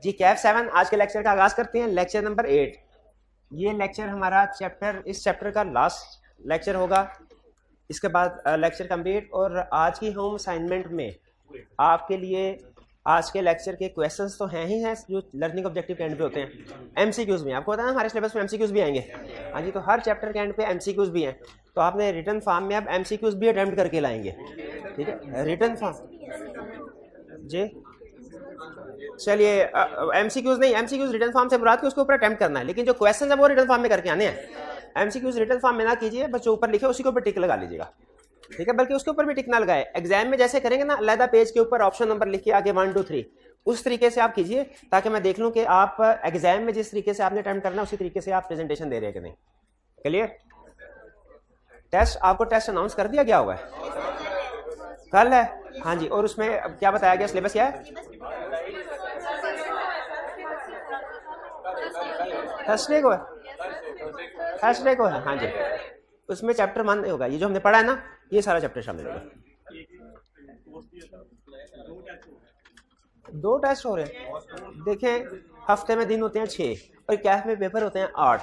जी कैफ 7 आज के लेक्चर का आगाज करते हैं। Lecture number 8। ये लेक्चर हमारा इस चैप्टर का लास्ट लेक्चर होगा। इसके बाद लेक्चर कंप्लीट। और आज की होम असाइनमेंट में आपके लिए आज के लेक्चर के क्वेश्चंस तो हैं ही हैं जो लर्निंग ऑब्जेक्टिव के एंड पे होते हैं। एमसीक्यूज भी आपको पता है हमारे सिलेबस में एमसीक्यूज भी आएंगे। हाँ जी, तो हर चैप्टर के एंड पे एमसीक्यूज भी हैं, तो आपने रिटन फॉर्म में अब एमसीक्यूज भी अटेम्प्ट करके लाएंगे। ठीक है, रिटन फॉर्म जी। चलिए एमसीक्यूज नहीं, एमसीक्यूज रिटन फॉर्म से मुराद के उसके ऊपर अटेम्प्ट करना है, लेकिन जो क्वेश्चन है वो रिटन फॉर्म में करके आने हैं। एमसीक्यूज रिटन फॉर्म में ना कीजिए, बस जो ऊपर लिखे उसी के ऊपर टिक लगा लीजिएगा। ठीक है, बल्कि उसके ऊपर भी टिक ना लगाए। एग्जाम में जैसे करेंगे ना, अलग पेज के ऊपर ऑप्शन नंबर लिख के आगे 1 2 3 उस तरीके से आप कीजिए, ताकि मैं देख लूं कि आप एग्जाम में जिस तरीके से आपने अटेम्प्ट करना है उसी तरीके से आप प्रेजेंटेशन दे रहे हैं कि नहीं। क्लियर? टेस्ट आपको टेस्ट अनाउंस कर दिया गया हुआ है, कल है। हाँ जी, और उसमें क्या बताया गया, सिलेबस क्या है? थर्सडे को है, थर्सडे को है। हाँ जी, उसमें चैप्टर 1 होगा, ये जो हमने पढ़ा है ना, ये सारा चैप्टर शामिल होगा। 2 टेस्ट हो रहे हैं। देखें, हफ्ते में दिन होते हैं 6 और कैफ में पेपर होते हैं 8,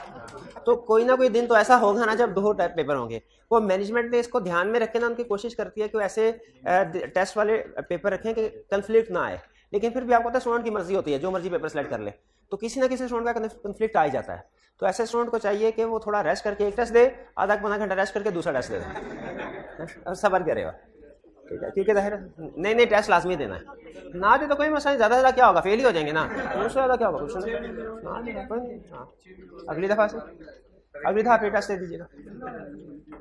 तो कोई ना कोई दिन तो ऐसा होगा ना जब 2 टाइप पेपर होंगे। वो मैनेजमेंट ने इसको ध्यान में रखे ना, उनकी कोशिश करती है कि ऐसे टेस्ट वाले पेपर रखें कि कंफ्लिक्ट ना आए। लेकिन फिर भी आपको पता है स्टूडेंट की मर्जी होती है, जो मर्जी पेपर सेलेक्ट कर ले, तो किसी ना किसी स्टूडेंट का कंफ्लिक्ट आ ही जाता है। तो ऐसे स्टूडेंट को चाहिए कि वो थोड़ा रेस्ट करके एक टेस्ट दे, आधा पौना घंटा रेस्ट करके दूसरा टेस्ट दे और सबर करेगा। ठीक है, क्योंकि जाहिर नहीं टेस्ट लाजमी देना है। ना दे तो कोई मसला नहीं, ज़्यादा क्या होगा, फेल ही हो जाएंगे ना, उससे ज़्यादा क्या होगा, कुछ नहीं। हाँ, अगली दफ़ा से अगली दफ़ा आप टेस्ट दे दीजिएगा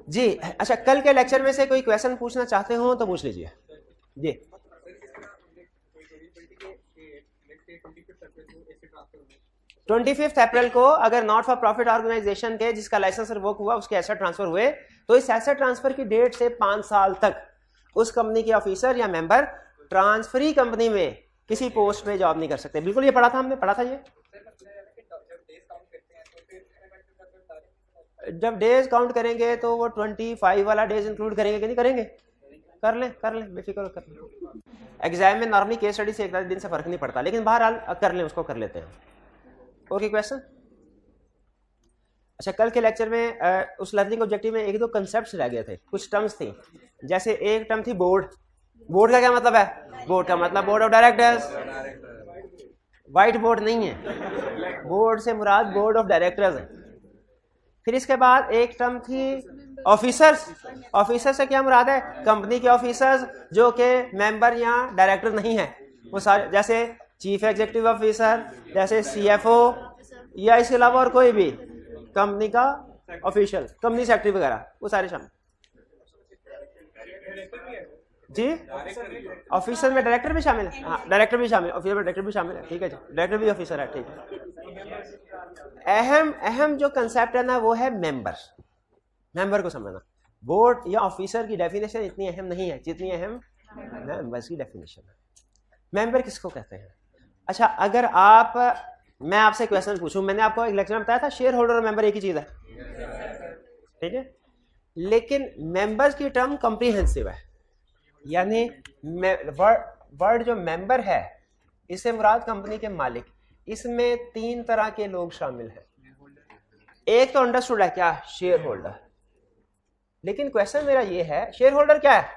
जी। अच्छा, कल के लेक्चर में से कोई क्वेश्चन पूछना चाहते हो तो पूछ लीजिए जी। 25 अप्रैल को अगर नॉट फॉर प्रॉफिट ऑर्गेनाइजेशन के जिसका लाइसेंस रिवोक हुआ उसके एसेट ट्रांसफर हुए, तो इस एसेट ट्रांसफर की डेट से 5 साल तक उस कंपनी के ऑफिसर या मेंबर ट्रांसफरी कंपनी में किसी पोस्ट में जॉब नहीं कर सकते। बिल्कुल, ये पढ़ा था, हमने पढ़ा था ये। जब डेज काउंट करेंगे तो वो 25 वाला डेज इंक्लूड करेंगे कि नहीं करेंगे? कर लें बेफिक्र कर लें। एग्जाम में नॉर्मली केस स्टडी से एक दिन से फर्क नहीं पड़ता, लेकिन बहरहाल कर लें, उसको कर लेते हैं। Okay, question. अच्छा, कल के लेक्चर में उस लर्निंग ऑब्जेक्टिव में 1-2 कंसेप्ट्स रह गए थे, कुछ टर्म्स थी। जैसे एक टर्म थी बोर्ड। बोर्ड का क्या मतलब है? बोर्ड का मतलब board of directors, white board नहीं है। बोर्ड से मुराद बोर्ड ऑफ डायरेक्टर्स है। फिर इसके बाद एक टर्म थी ऑफिसर्स। ऑफिसर से क्या मुराद है? कंपनी के ऑफिसर्स जो कि मेंबर या डायरेक्टर नहीं है, वो सारे, जैसे चीफ एग्जीक्यूटिव ऑफिसर, जैसे सीएफओ, या इसके अलावा और कोई भी कंपनी का ऑफिशियल, कंपनी सेक्रेटरी वगैरह, वो सारे शामिल जी। ऑफिसर में डायरेक्टर भी शामिल है। हाँ, डायरेक्टर भी शामिल, ऑफिसर में डायरेक्टर भी शामिल है। ठीक है जी, डायरेक्टर भी ऑफिसर है। ठीक है, अहम जो कंसेप्ट है ना वो है मेंबर को समझना। बोर्ड या ऑफिसर की डेफिनेशन इतनी अहम नहीं है जितनी अहम मेंबर्स की डेफिनेशन है। मेंबर किसको कहते हैं? अच्छा, अगर मैं आपसे क्वेश्चन पूछूं, मैंने आपको एक लेक्चर में बताया था शेयर होल्डर और मेंबर एक ही चीज है, ठीक है, लेकिन मेंबर्स की टर्म कॉम्प्रिहेंसिव है, यानी वर्ड जो मेंबर है इससे मुराद कंपनी के मालिक। इसमें 3 तरह के लोग शामिल हैं। एक तो अंडरस्टूड है क्या, शेयर होल्डर। लेकिन क्वेश्चन मेरा ये है, शेयर होल्डर क्या है?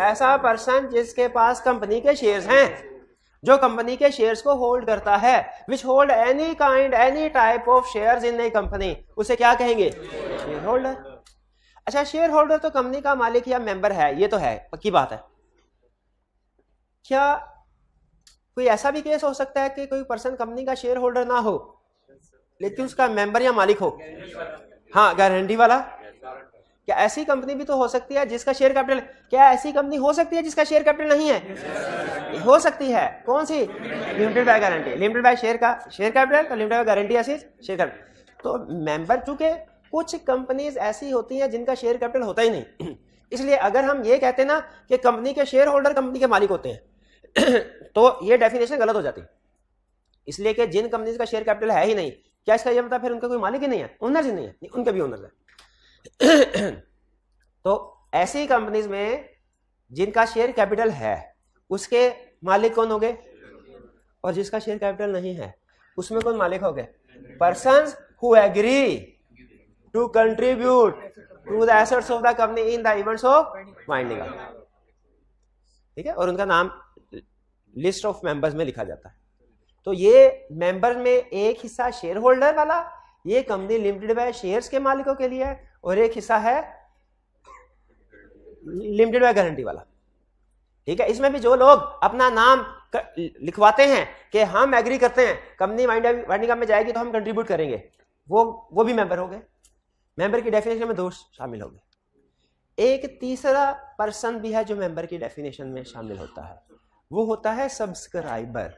ऐसा पर्सन जिसके पास कंपनी के शेयर्स हैं, जो कंपनी के शेयर्स को होल्ड करता है, which hold any kind any type of shares in A company, उसे क्या कहेंगे? Share holder. अच्छा, शेयर होल्डर तो कंपनी का मालिक या मेंबर है, ये तो है, पक्की बात है। क्या कोई ऐसा भी केस हो सकता है कि कोई पर्सन कंपनी का शेयर होल्डर ना हो लेकिन उसका मेंबर या मालिक हो? हाँ, गारंटी वाला। क्या ऐसी कंपनी भी तो हो सकती है जिसका शेयर कैपिटल, क्या ऐसी कंपनी हो सकती है जिसका शेयर कैपिटल नहीं है? हो सकती है। कौन सी? Limited by guarantee. Limited by share capital, तो लिमिटेड बाय गारंटी ऐसी शेयर कैपिटल। तो मेंबर, चूंकि कुछ कंपनीज ऐसी होती हैं जिनका शेयर कैपिटल होता ही नहीं, इसलिए अगर हम ये कहते हैं ना कि कंपनी के शेयर होल्डर कंपनी के मालिक होते हैं तो ये डेफिनेशन गलत हो जाती है। इसलिए कि जिन कंपनीज का शेयर कैपिटल है ही नहीं, क्या इसका यह मतलब फिर उनका कोई मालिक ही नहीं है, ओनर्स ही नहीं है? उनके भी ओनर्स है। तो ऐसी कंपनीज में जिनका शेयर कैपिटल है उसके मालिक कौन होंगे? और जिसका शेयर कैपिटल नहीं है उसमें कौन मालिक हो गए? Persons who agree to contribute to the assets of the company in the events of winding up. ठीक है, और उनका नाम लिस्ट ऑफ मेंबर्स में लिखा जाता है। तो ये मेंबर में एक हिस्सा शेयर होल्डर वाला, ये कंपनी लिमिटेड बाय शेयर्स के मालिकों के लिए है, और एक हिस्सा है लिमिटेड बाय गारंटी वाला। ठीक है, इसमें भी जो लोग अपना नाम लिखवाते हैं कि हम एग्री करते हैं कंपनी वाइंडिंग अप में जाएगी तो हम कंट्रीब्यूट करेंगे, वो भी मेंबर हो गए। मेंबर की डेफिनेशन में दो शामिल हो गए। एक तीसरा पर्सन भी है जो मेंबर की डेफिनेशन में शामिल होता है, वो होता है सब्सक्राइबर।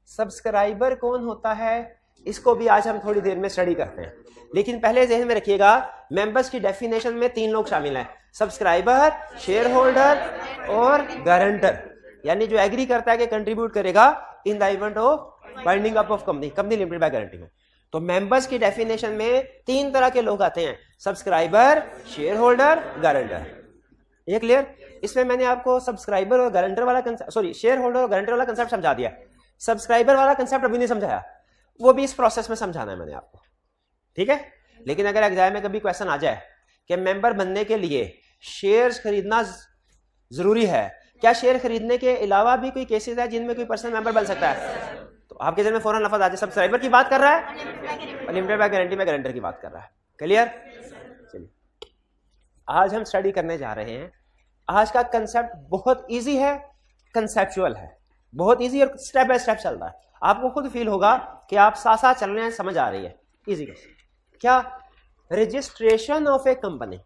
सब्सक्राइबर कौन होता है, इसको भी आज हम थोड़ी देर में स्टडी करते हैं, लेकिन पहले ध्यान में रखिएगा मेंबर्स की डेफिनेशन में 3 लोग शामिल हैं, सब्सक्राइबर, शेयर होल्डर और गारंटर, यानी जो एग्री करता है कि कंट्रीब्यूट करेगा in the event of winding up of company limited by guarantee में। तो मेंबर्स की डेफिनेशन में 3 तरह के लोग आते हैं, सब्सक्राइबर, शेयर होल्डर, गारंटर। ये क्लियर? इसमें मैंने आपको सब्सक्राइबर और गारंटर वाला शेयर होल्डर और गारंटर वाला कंसेप्ट समझा दिया। सब्सक्राइबर वाला कंसेप्ट अभी नहीं समझाया, वो भी इस प्रोसेस में समझाना है मैंने आपको। ठीक है, लेकिन अगर एग्जाम में कभी क्वेश्चन आ जाए कि मेंबर बनने के लिए शेयर्स खरीदना जरूरी है, क्या शेयर खरीदने के अलावा भी कोई केसेस है जिनमें कोई पर्सन मेंबर बन सकता है, तो आपके जहन में फौरन लफ्ज आ जाए सब्सक्राइबर की बात कर रहा है, लिमिटेड बाय गारंटी में गारंटर की बात कर रहा है। क्लियर? चलिए, आज हम स्टडी करने जा रहे हैं। आज का कंसेप्ट बहुत इजी है, कंसेप्चुअल है, बहुत इजी और स्टेप बाय स्टेप चल रहा है। आपको खुद फील होगा कि आप साथ साथ चल रहे हैं, समझ आ रही है। इजी क्या? Registration of A company.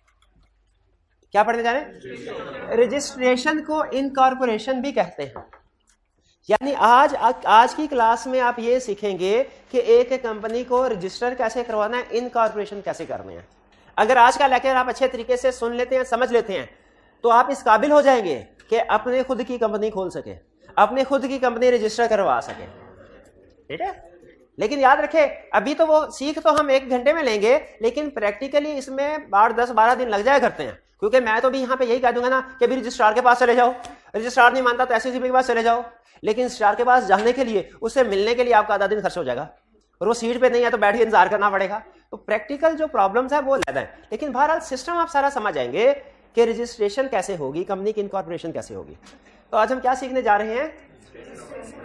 क्या पढ़ने जा रहे हैं? रजिस्ट्रेशन को इनकॉर्पोरेशन भी कहते हैं। यानी आज की क्लास में आप ये सीखेंगे कि एक कंपनी को रजिस्टर कैसे करवाना है, इनकॉर्पोरेशन कैसे करने हैं। अगर आज का लेक्चर आप अच्छे तरीके से सुन लेते हैं, समझ लेते हैं, तो आप इस काबिल हो जाएंगे कि अपने खुद की कंपनी खोल सके, अपने खुद की कंपनी रजिस्टर करवा सके। ठीक है, लेकिन याद रखें अभी तो वो सीख तो हम 1 घंटे में लेंगे, लेकिन प्रैक्टिकली इसमें 8, 10, 12 दिन लग जाया करते हैं। क्योंकि मैं तो भी यहाँ पे यही कह दूंगा ना कि अभी रजिस्ट्रार के पास चले जाओ, रजिस्ट्रार नहीं मानता तो एससीसीपी के पास चले जाओ, लेकिन रजिस्ट्रार के पास जाने के लिए, उससे मिलने के लिए आपका आधा दिन खर्च हो जाएगा, और वो सीट पे नहीं है तो बैठ के इंतजार करना पड़ेगा। तो प्रैक्टिकल जो प्रॉब्लम्स है वो ज्यादा है, लेकिन बहरहाल सिस्टम आप सारा समझ जाएंगे कि रजिस्ट्रेशन कैसे होगी, कंपनी की इनकॉर्पोरेशन कैसे होगी। तो आज हम क्या सीखने जा रहे हैं?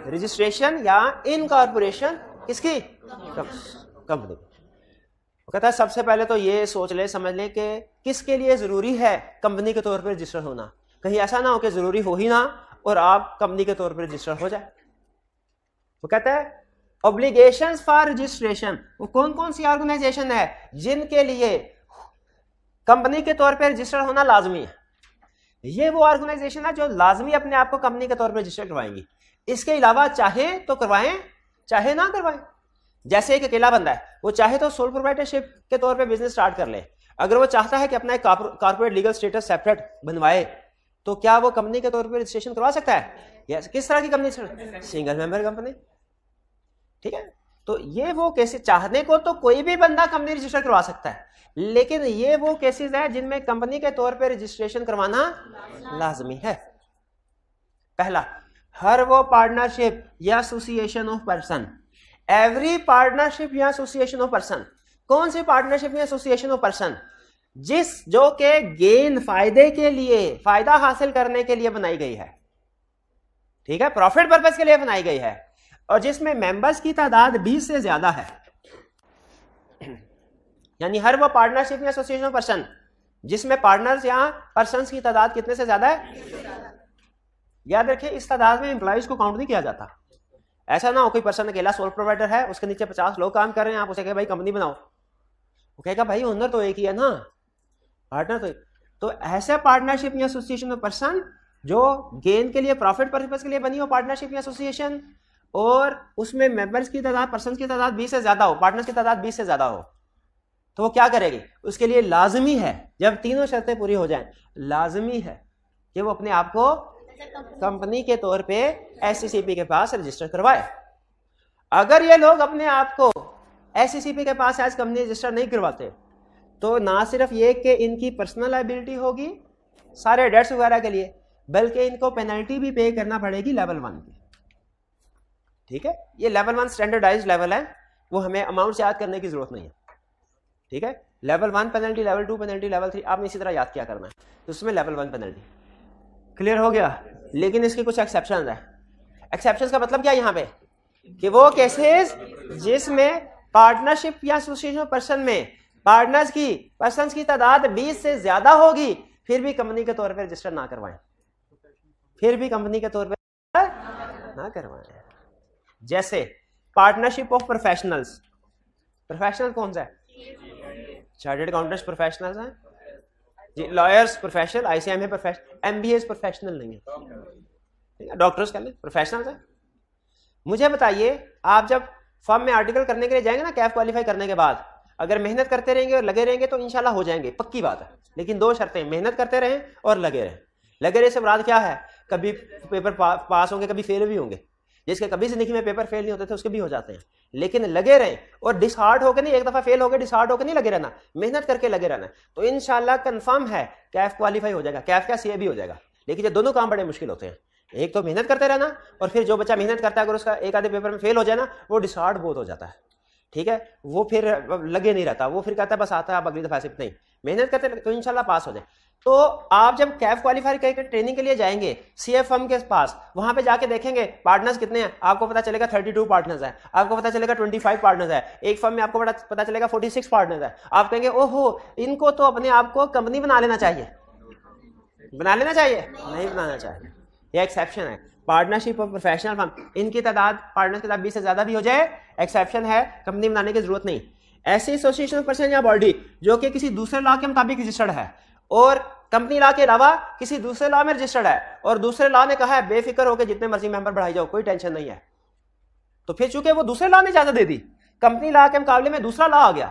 रजिस्ट्रेशन या इनकॉर्पोरेशन किसकी? कंपनी। कहता है सबसे पहले तो ये सोच ले, समझ ले कि किसके लिए जरूरी है कंपनी के तौर पर रजिस्टर होना। कहीं ऐसा ना हो कि जरूरी हो ही ना और आप कंपनी के तौर पर रजिस्टर हो जाए। वो कहता है ऑब्लिगेशंस फॉर रजिस्ट्रेशन, वो कौन कौन सी ऑर्गेनाइजेशन है जिनके लिए कंपनी के तौर पर रजिस्टर होना लाजमी है। ये वो ऑर्गेनाइजेशन है जो लाजमी अपने आप को कंपनी के तौर पर रजिस्टर करवाएंगी। इसके अलावा चाहे तो करवाएं, चाहे ना करवाएं। जैसे एक अकेला बंदा है, वो चाहे तो सोल प्रोप्राइटरशिप के तौर पे बिजनेस स्टार्ट कर ले, अगर वो चाहता है कि अपना एक कॉर्पोरेट लीगल स्टेटस सेपरेट बनवाए, तो क्या वो कंपनी के तौर पे रजिस्ट्रेशन करवा सकता है? यस। किस तरह की कंपनी? Single member company. ठीक है, तो ये वो केसेस, चाहने को तो कोई भी बंदा कंपनी रजिस्टर करवा सकता है, लेकिन ये वो केसेस है जिनमें कंपनी के तौर पे रजिस्ट्रेशन करवाना लाजमी है। पहला, हर वो पार्टनरशिप या association of person, every partnership या एसोसिएशन ऑफ पर्सन। कौन सी पार्टनरशिप या एसोसिएशन ऑफ पर्सन? जो के गेन, फायदे के लिए, फायदा हासिल करने के लिए बनाई गई है। ठीक है, प्रॉफिट पर्पस के लिए बनाई गई है, और जिसमें मेंबर्स की तादाद 20 से ज्यादा है। यानी हर वो पार्टनरशिप या एसोसिएशन ऑफ पर्सन जिसमें पार्टनर्स या पर्संस की तादाद कितने से ज्यादा है। याद रखिए इस तादाद में एम्प्लॉइज को काउंट नहीं किया जाता। ऐसा ना हो कोई पर्सन अकेला सोल प्रोवाइडर है, उसके नीचे 50 लोग काम कर रहे हैं, आप उसे कहे भाई कंपनी बनाओ, वो कहेगा भाई ओनर तो एक ही है ना, पार्टनर तो ऐसे पार्टनरशिप या एसोसिएशन ऑफ पर्सन जो गेन के लिए, प्रॉफिट पर्पस के लिए बनी हो पार्टनरशिप या एसोसिएशन, और उसमें मेंबर्स की तादाद, पर्सन की तादाद 20 से ज्यादा हो, पार्टनर्स की तादाद 20 से ज्यादा हो, तो वो क्या करेगी? उसके लिए लाजमी है, जब तीनों शर्तें पूरी हो जाएं, लाजमी है कि वो अपने आप को कंपनी के तौर पे एससीसीपी के पास रजिस्टर करवाए। अगर ये लोग अपने आप को एससीसीपी के पास एज कंपनी रजिस्टर नहीं करवाते, तो ना सिर्फ ये कि इनकी पर्सनल लायबिलिटी होगी सारे डेट्स वगैरह के लिए, बल्कि इनको पेनल्टी भी पे करना पड़ेगी लेवल 1 की। ठीक है, ये लेवल 1 स्टैंडर्डाइज्ड लेवल है, वो हमें अमाउंट याद करने की जरूरत नहीं है। ठीक है, level 1 penalty, level 2 penalty, level 3 आपने इसी तरह याद किया करना है, तो उसमें लेवल 1 पेनल्टी क्लियर हो गया। लेकिन इसके कुछ एक्सेप्शन है। एक्सेप्शन का मतलब क्या है यहाँ पे कि वो केसेस जिसमें पार्टनरशिप या एसोसिएशन पर्सन में पर्सन्स की तादाद 20 से ज्यादा होगी, फिर भी कंपनी के तौर पर रजिस्टर ना करवाएं, फिर भी कंपनी के तौर पर ना करवाएं। जैसे पार्टनरशिप ऑफ प्रोफेशनल्स, प्रोफेशनल कौन सा है? चार्टर्ड अकाउंटेंट्स प्रोफेशनल्स हैं जी, lawyers professional, ICMA professional, MBS professional नहीं है, डॉक्टर्स कहते हैं प्रोफेशनल्स हैं। मुझे बताइए, आप जब फर्म में आर्टिकल करने के लिए जाएंगे ना, कैफ क्वालिफाई करने के बाद, अगर मेहनत करते रहेंगे और लगे रहेंगे तो इंशाल्लाह हो जाएंगे, पक्की बात है। लेकिन दो शर्तें, मेहनत करते रहें और लगे रहें। लगे रहे से मुराद क्या है? कभी पेपर पास होंगे, कभी फेल भी होंगे। जिसके कभी जिंदगी में पेपर फेल नहीं होते थे उसके भी हो जाते हैं, लेकिन लगे रहें और डिसहार्ट होकर नहीं, एक दफा फेल हो गए डिसहार्ट होकर नहीं लगे रहना, मेहनत करके लगे रहना, तो इंशाल्लाह कंफर्म है कैफ क्वालिफाई हो जाएगा, कैफ क्या सीए भी हो जाएगा। लेकिन ये दोनों काम बड़े मुश्किल होते हैं, एक तो मेहनत करते रहना, और फिर जो बच्चा मेहनत करता है अगर उसका एक आधे पेपर में फेल हो जाए ना, वो डिसहार्ट बहुत हो जाता है। ठीक है, वो फिर लगे नहीं रहता, वो फिर कहता है बस आता है अब अगली दफा से नहीं, मेहनत करते तो इंशाल्लाह पास हो जाए। तो आप जब कैफ क्वालिफाई करके ट्रेनिंग के लिए जाएंगे सीएफ फर्म के पास, वहां पे जाके देखेंगे पार्टनर्स कितने हैं, आपको पता चलेगा 32 पार्टनर्स है, आपको पता चलेगा 25 पार्टनर्स है, एक फर्म में आपको पता चलेगा 46 पार्टनर्स है। आप कहेंगे ओहो, इनको तो अपने आप को कंपनी बना लेना चाहिए, बना लेना चाहिए, नहीं बनाना चाहिए, ये एक्सेप्शन है। पार्टनरशिप ऑफ प्रोफेशनल फर्म, इनकी तादाद पार्टनर्स की तादाद 20 से ज्यादा भी हो जाए, एक्सेप्शन है, कंपनी बनाने की जरूरत नहीं। ऐसी एसोसिएशन पर्सन या बॉडी जो कि किसी दूसरे लॉ के मुताबिक रजिस्टर्ड है और कंपनी लॉ के अलावा किसी दूसरे लॉ में रजिस्टर्ड है, और दूसरे लॉ ने कहा है बेफिक्र होकर जितने मर्जी मेंबर बढ़ाई जाओ, कोई टेंशन नहीं है, तो फिर चूंकि वो दूसरे लॉ ने इजाजत दे दी, कंपनी लॉ के मुकाबले में दूसरा लॉ आ गया,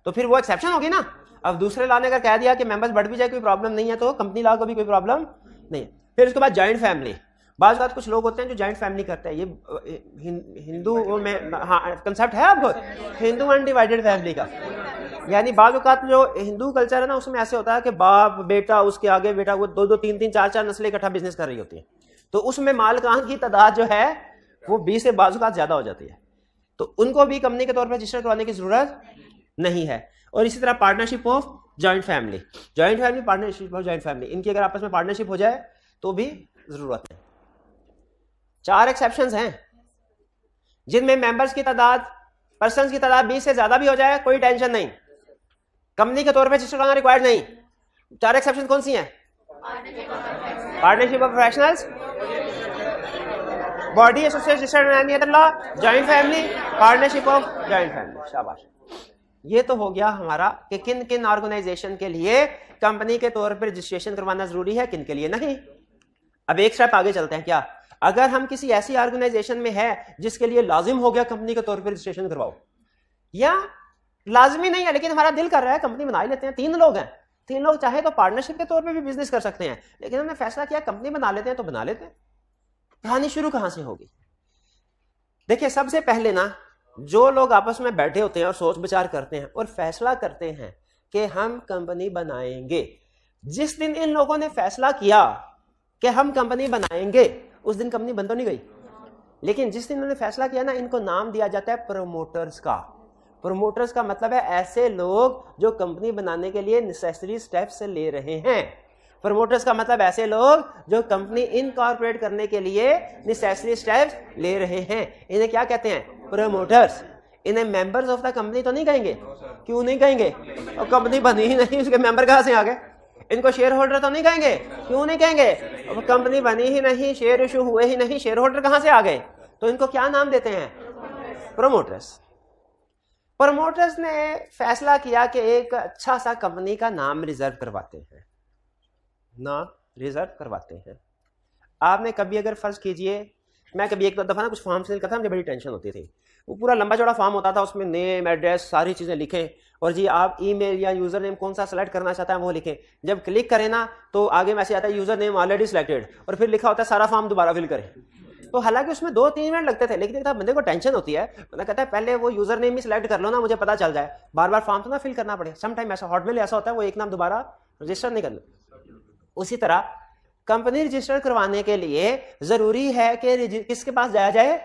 तो फिर वो एक्सेप्शन होगी ना। अब दूसरे लॉ ने अगर कह दिया कि मेंबर्स बढ़ भी जाए कोई प्रॉब्लम नहीं है, तो कंपनी लॉ को भी कोई प्रॉब्लम नहीं है। फिर उसके बाद जॉइंट फैमिली, बात बात कुछ लोग होते हैं जो जॉइंट फैमिली करते हैं, ये हिंदू में हाँ कंसेप्ट है आपको, हिंदू अनडिवाइडेड फैमिली का, यानी बाज़ औक़ात जो हिंदू कल्चर है ना उसमें ऐसे होता है कि बाप बेटा उसके आगे बेटा, वो दो दो तीन तीन चार चार नस्लें इकट्ठा बिजनेस कर रही होती है, तो उसमें मालकान की तादाद जो है वो 20 से बाज़ औक़ात ज्यादा हो जाती है, तो उनको भी कंपनी के तौर पर रजिस्टर करवाने की जरूरत नहीं है। और इसी तरह partnership of joint family, partnership of joint family, इनकी अगर आपस में पार्टनरशिप हो जाए तो भी जरूरत है। 4 एक्सेप्शंस हैं जिनमें मेंबर्स की तादाद, पर्सन्स की तादाद 20 से ज्यादा भी हो जाए कोई टेंशन नहीं, कंपनी के तौर पे रजिस्टर करना रिक्वायर्ड नहीं। 4 एक्सेप्शन कौन सी हैं? Partnership of professionals, body association registered any other law, joint family, partnership of joint family. शाबाश, ये तो हो गया हमारा कि किन किन ऑर्गेनाइजेशन के लिए कंपनी के तौर पर रजिस्ट्रेशन करवाना जरूरी है, किन के लिए नहीं। अब एक स्टेप आगे चलते हैं। क्या अगर हम किसी ऐसी ऑर्गेनाइजेशन में है जिसके लिए लाजिम हो गया कंपनी के तौर पर रजिस्ट्रेशन करवाओ, या लाजमी नहीं है लेकिन हमारा दिल कर रहा है कंपनी बना ही लेते हैं, 3 लोग हैं, 3 लोग चाहे तो पार्टनरशिप के तौर पे भी बिजनेस कर सकते हैं, लेकिन हमने फैसला किया कंपनी बना लेते हैं तो बना लेते हैं। कहानी शुरू कहां से होगी? देखिए, सबसे पहले ना जो लोग आपस में बैठे होते हैं और सोच विचार करते हैं और फैसला करते हैं कि हम कंपनी बनाएंगे, जिस दिन इन लोगों ने फैसला किया कि हम कंपनी बनाएंगे उस दिन कंपनी बन तो नहीं गई, लेकिन जिस दिन इन्होंने फैसला किया ना, इनको नाम दिया जाता है प्रोमोटर्स का। प्रोमोटर्स का मतलब है ऐसे लोग जो कंपनी बनाने के लिए नेसेसरी स्टेप्स ले रहे हैं। प्रोमोटर्स का मतलब ऐसे लोग जो कंपनी इनकॉर्पोरेट करने के लिए नेसेसरी स्टेप्स ले रहे हैं, इन्हें क्या कहते हैं? प्रोमोटर्स। इन्हें मेंबर्स ऑफ द कंपनी तो नहीं कहेंगे। क्यों नहीं कहेंगे? और कंपनी बनी ही नहीं, उसके मेंबर कहां से आ गए? इनको शेयर होल्डर तो नहीं कहेंगे। क्यों नहीं कहेंगे? अब कंपनी बनी ही नहीं, शेयर इशू हुए ही नहीं, शेयर होल्डर कहां से आ गए? तो इनको क्या नाम देते हैं? प्रोमोटर्स। प्रमोटर्स ने फैसला किया कि एक अच्छा सा कंपनी का नाम रिजर्व करवाते हैं, नाम रिजर्व करवाते हैं। आपने कभी अगर फर्ज कीजिए, मैं कभी एक दफा ना कुछ फॉर्म फिल करता था, मुझे बड़ी टेंशन होती थी। वो पूरा लंबा चौड़ा फॉर्म होता था, उसमें नेम एड्रेस सारी चीज़ें लिखें और जी आप ईमेल या यूज़र नेम कौन सा सेलेक्ट करना चाहता है वो लिखें। जब क्लिक करें ना तो आगे मैसेज आता है यूज़र नेम ऑलरेडी सिलेक्टेड, और फिर लिखा होता है सारा फॉर्म दोबारा फिल करें। तो हालांकि उसमें 2-3 मिनट लगते थे, लेकिन एक बंदे को टेंशन होती है, बंदा कहता है पहले वो यूज़र नेम ही सिलेक्ट कर लो ना, मुझे पता चल जाए, बार बार फॉर्म तो ना फिल करना पड़े। सम टाइम ऐसा हॉटमेल ऐसा होता है वो एक नाम दोबारा रजिस्टर नहीं करना। उसी तरह कंपनी रजिस्टर करवाने के लिए जरूरी है कि किसके पास जाया जाए?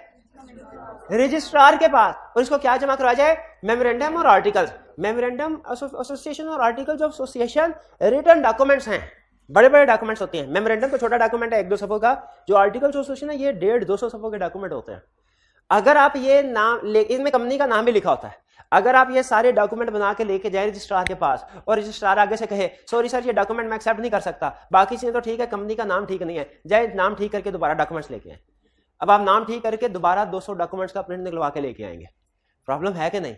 रजिस्ट्रार के पास, और इसको क्या जमा करवाया जाए? मेमोरेंडम और आर्टिकल्स। मेमोरेंडम एसोसिएशन और articles of association written documents हैं, बड़े बड़े डॉक्यूमेंट्स होते हैं। मेमोरेंडम तो छोटा डॉक्यूमेंट है 1-2 सफ़ों का, जो आर्टिकल्स एसोसिएशन है ये 150-200 सफ़ों के डॉक्यूमेंट होते हैं। अगर आप ये नाम, इनमें कंपनी का नाम भी लिखा होता है, अगर आप ये सारे डॉक्यूमेंट बना के लेके जाए रजिस्ट्रार के पास और रजिस्ट्रार आगे से कहे सॉरी सर ये डॉक्यूमेंट मैं एक्सेप्ट नहीं कर सकता, बाकी चीजें तो ठीक है, कंपनी का नाम ठीक नहीं है, जाए नाम ठीक करके दोबारा डॉक्यूमेंट्स लेके आए। अब आप नाम ठीक करके दोबारा 200 डॉक्यूमेंट्स का प्रिंट निकलवा के लेके आएंगे, प्रॉब्लम है कि नहीं?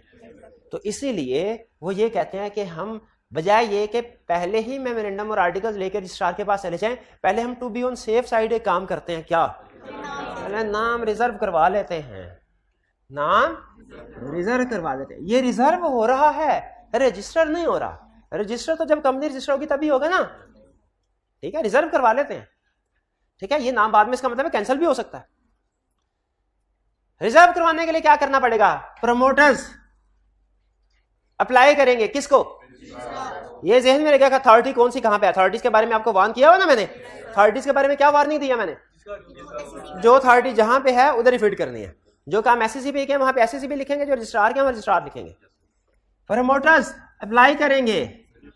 तो इसीलिए वो ये कहते हैं कि हम बजाय ये कि पहले ही मेमोरेंडम और आर्टिकल्स लेकर रजिस्ट्रार के पास चले जाएं, पहले हम to be on safe side एक काम करते हैं। क्या? पहले नाम रिजर्व करवा लेते हैं, नाम रिजर्व करवा लेते हैं। ये रिजर्व हो रहा है, रजिस्टर नहीं हो रहा। रजिस्टर तो जब कंपनी रजिस्टर होगी तभी होगा ना, ठीक है? रिजर्व करवा लेते हैं, ठीक है? ये नाम बाद में इसका मतलब है कैंसिल भी हो सकता है। रिजर्व करवाने के लिए क्या करना पड़ेगा? प्रमोटर्स अप्लाई करेंगे, किसको? ये जहन में रखेगा अथॉरिटी कौन सी कहां पे। अथॉरिटीज के बारे में आपको वार्न किया हुआ ना मैंने। अथॉरिटीज के बारे में क्या वार्निंग दिया मैंने? जो अथॉरिटी जहां पे है उधर ही फिट करनी है। जो काम एससीसीबी के वहां पे एससीसीबी लिखेंगे, जो रजिस्ट्रार के वहां रजिस्ट्रार लिखेंगे। प्रमोटर्स अप्लाई करेंगे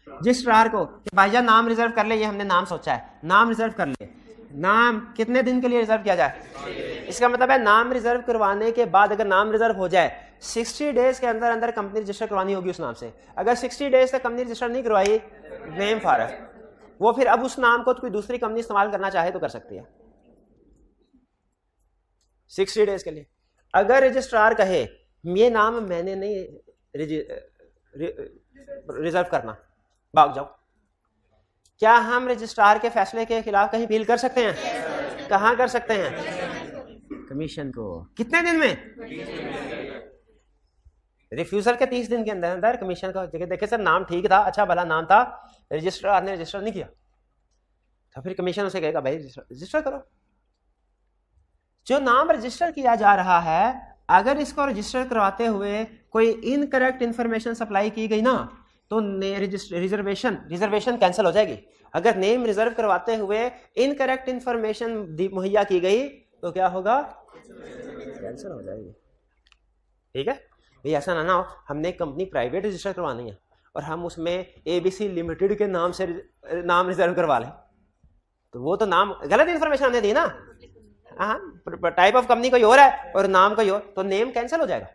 रजिस्ट्रार को कि भाईजान नाम रिजर्व कर ले, ये हमने नाम सोचा है, नाम रिजर्व कर ले। नाम कितने दिन के लिए रिजर्व किया जाए? इसका मतलब है नाम रिजर्व करवाने के बाद अगर नाम रिजर्व हो जाए 60 डेज के अंदर अंदर कंपनी रजिस्टर करवानी होगी उस नाम से। अगर 60 डेज तक कंपनी रजिस्टर नहीं करवाई, नेम फॉरक, वो फिर अब उस नाम को कोई दूसरी कंपनी इस्तेमाल करना चाहे तो कर सकती है 60 डेज के लिए। अगर रजिस्ट्रार कहे ये नाम मैंने नहीं रिजर्व करना, भाग जाओ, क्या हम रजिस्ट्रार के फैसले के खिलाफ कहीं अपील कर सकते हैं? कहां कर सकते हैं? कमीशन को। कितने दिन में? रिफ्यूजल के 30 दिन के अंदर अंदर कमीशन का। देखे सर नाम ठीक था, अच्छा भला नाम था, रजिस्ट्रार ने रजिस्टर नहीं किया, तो फिर कमीशन उसे कहेगा भाई रजिस्टर करो। जो नाम रजिस्टर किया जा रहा है, अगर इसको रजिस्टर करवाते हुए कोई इनकरेक्ट इंफॉर्मेशन सप्लाई की गई ना, तो रिजर्वेशन कैंसिल हो जाएगी। अगर नेम रिजर्व करवाते हुए इनकरेक्ट इंफॉर्मेशन मुहैया की गई तो क्या होगा? कैंसिल हो जाएगी। ठीक है भाई, ऐसा ना हो हमने कंपनी प्राइवेट रजिस्टर करवानी है और हम उसमें एबीसी लिमिटेड के नाम से नाम रिजर्व करवा लें, तो वो तो नाम गलत इंफॉर्मेशन हमने दी ना। हाँ, टाइप ऑफ कंपनी कोई और है और नाम कोई और, तो नेम कैंसिल हो जाएगा।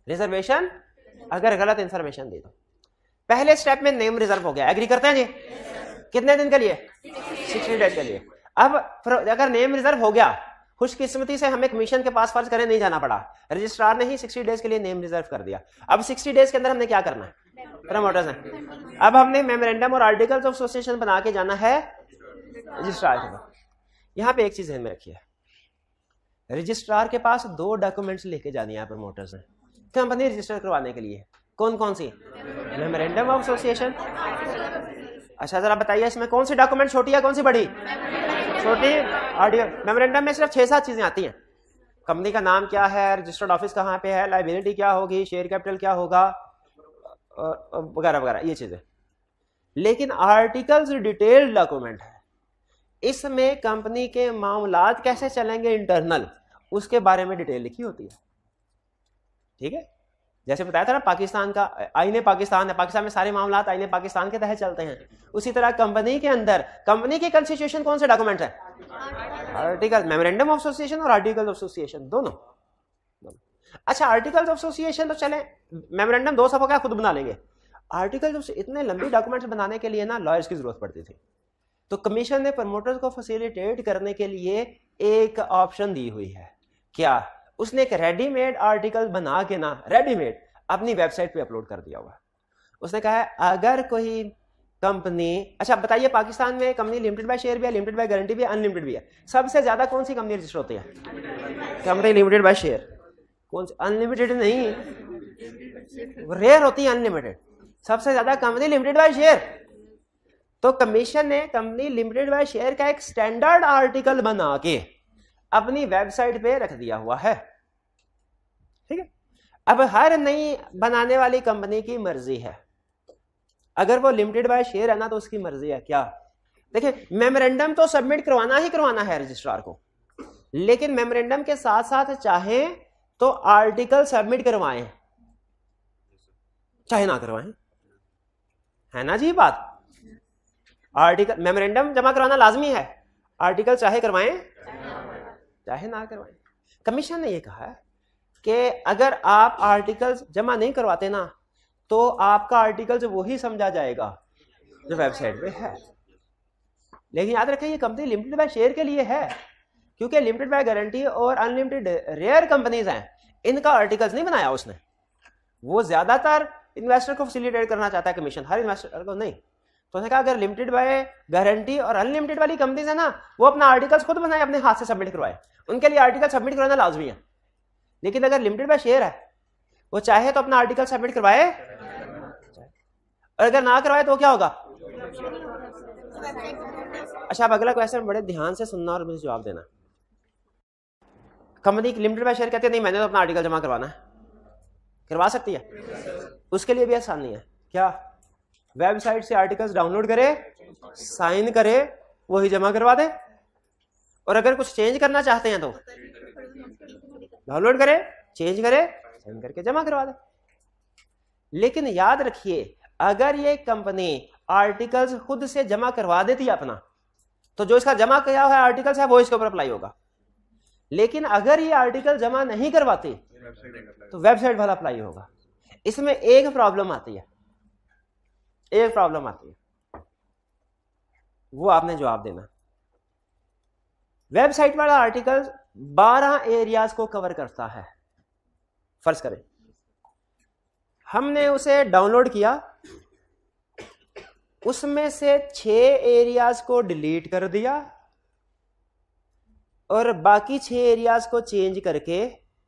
रिजर्वेशन अगर गलत इंफॉर्मेशन दी तो। पहले स्टेप में नेम रिजर्व हो गया, एग्री करते हैं जी? कितने दिन के लिए? 60 डेज के लिए। अब अगर नेम रिजर्व हो गया, खुशकिस्मती से हमें कमीशन के पास फर्ज करें नहीं जाना पड़ा, रजिस्ट्रार ने ही 60 डेज के लिए नेम रिजर्व कर दिया। अब 60 डेज के अंदर हमने क्या करना है? प्रमोटर्स हैं। अब हमने मेमोरेंडम और आर्टिकल्स ऑफ एसोसिएशन बना के जाना है रजिस्ट्रार के पास। यहां पे एक चीज ध्यान में रखिए, रजिस्ट्रार के पास 2 डॉक्यूमेंट्स लेके जानी है प्रमोटर्स ने कंपनी रजिस्टर करवाने के लिए। कौन कौन सी? Memorandum of association. अच्छा जरा बताइए इसमें कौन सी डॉक्यूमेंट छोटी है कौन सी बड़ी? छोटी। ऑडियो मेमोरेंडम में सिर्फ 6-7 चीजें आती हैं। कंपनी का नाम क्या है, रजिस्टर्ड ऑफिस कहाँ पे है, लायबिलिटी क्या होगी, शेयर कैपिटल क्या होगा, वगैरह वगैरह ये चीजें। लेकिन आर्टिकल्स डिटेल्ड डॉक्यूमेंट है, इसमें कंपनी के मामलात कैसे चलेंगे इंटरनल, उसके बारे में डिटेल लिखी होती है। ठीक है, जैसे बताया था ना पाकिस्तान का आईने पाकिस्तान है, पाकिस्तान में सारे मामलात आईने पाकिस्तान के तहत चलते हैं। उसी तरह कंपनी के अंदर कंपनी की कॉन्स्टिट्यूशन कौन से डॉक्यूमेंट है? आर्टिकल, मेमोरेंडम ऑफ एसोसिएशन और आर्टिकल ऑफ एसोसिएशन दोनों। अच्छा आर्टिकल्स ऑफ एसोसिएशन तो चले, मेमोरेंडम 2 सफों का खुद बना लेंगे। आर्टिकल्स इतने लंबी डॉक्यूमेंट्स बनाने के लिए ना लॉयर्स की जरूरत पड़ती थी, तो कमीशन ने प्रमोटर्स को फैसिलिटेट करने के लिए एक ऑप्शन दी हुई है। क्या? उसने एक रेडीमेड आर्टिकल बना के ना, रेडीमेड अपनी वेबसाइट पे अपलोड कर दिया हुआ। उसने कहा है अगर कोई कंपनी, अच्छा बताइए पाकिस्तान में कंपनी लिमिटेड बाय शेयर भी है, लिमिटेड बाय गारंटी भी है, अनलिमिटेड भी है, सबसे ज्यादा कौन सी कंपनी रजिस्टर होती है? Company limited by share. कौन सी? अनलिमिटेड नहीं, रेयर होती है अनलिमिटेड। सबसे ज्यादा कंपनी लिमिटेड बाय शेयर। तो कमीशन ने कंपनी लिमिटेड बाय शेयर का एक स्टैंडर्ड आर्टिकल बना के अपनी वेबसाइट पे रख दिया हुआ है। ठीक है, अब हर नई बनाने वाली कंपनी की मर्जी है, अगर वो लिमिटेड बाय शेयर है ना तो उसकी मर्जी है। क्या? देखिए मेमोरेंडम तो सबमिट करवाना ही करवाना है रजिस्ट्रार को, लेकिन मेमोरेंडम के साथ साथ चाहे तो आर्टिकल सबमिट करवाएं चाहे ना करवाएं, है ना जी बात। आर्टिकल मेमोरेंडम जमा करवाना लाजमी है, आर्टिकल चाहे करवाएं चाहे ना करवाएं। कमीशन ने यह कहा है कि अगर आप आर्टिकल्स जमा नहीं करवाते ना तो आपका आर्टिकल्स वही समझा जाएगा जो वेबसाइट पे है। लेकिन याद रखें ये कंपनी लिमिटेड बाय शेयर के लिए है, क्योंकि लिमिटेड बाय गारंटी और अनलिमिटेड रेयर कंपनीज हैं, इनका आर्टिकल्स नहीं बनाया उसने। वो ज्यादातर इन्वेस्टर को फैसिलिटेट करना चाहता है कमीशन, हर इन्वेस्टर को नहीं। तो उसने कहा अगर लिमिटेड बाय गारंटी और अनलिमिटेड वाली कंपनीज है ना वो अपना आर्टिकल्स खुद बनाए, अपने हाथ से सबमिट करवाए, उनके लिए आर्टिकल सबमिट करवाना लाजमी है। लेकिन अगर लिमिटेड बाय शेयर है वो चाहे तो अपना आर्टिकल सबमिट करवाए और अगर ना करवाए तो क्या होगा। अच्छा, अब अगला क्वेश्चन बड़े ध्यान से सुनना और मुझे जवाब देना। कंपनी लिमिटेड बाय शेयर कहते हैं नहीं मैंने तो अपना आर्टिकल जमा करवाना है, करवा सकती है। उसके लिए भी आसान नहीं है। क्या वेबसाइट से आर्टिकल्स डाउनलोड करे, साइन करे, वही जमा करवा दे, और अगर कुछ चेंज करना चाहते हैं तो डाउनलोड करे, चेंज करे, साइन करके जमा करवा दे। लेकिन याद रखिए अगर ये कंपनी आर्टिकल्स खुद से जमा करवा देती है अपना, तो जो इसका जमा किया हुआ आर्टिकल्स है वो इसके ऊपर अप्लाई होगा। लेकिन अगर ये आर्टिकल जमा नहीं करवाती तो वेबसाइट वाला अप्लाई होगा। इसमें एक प्रॉब्लम आती है, एक प्रॉब्लम आती है, वो आपने जवाब देना। वेबसाइट वाला आर्टिकल 12 एरियाज को कवर करता है। फर्ज करें हमने उसे डाउनलोड किया, उसमें से 6 एरियाज को डिलीट कर दिया और बाकी 6 एरियाज को चेंज करके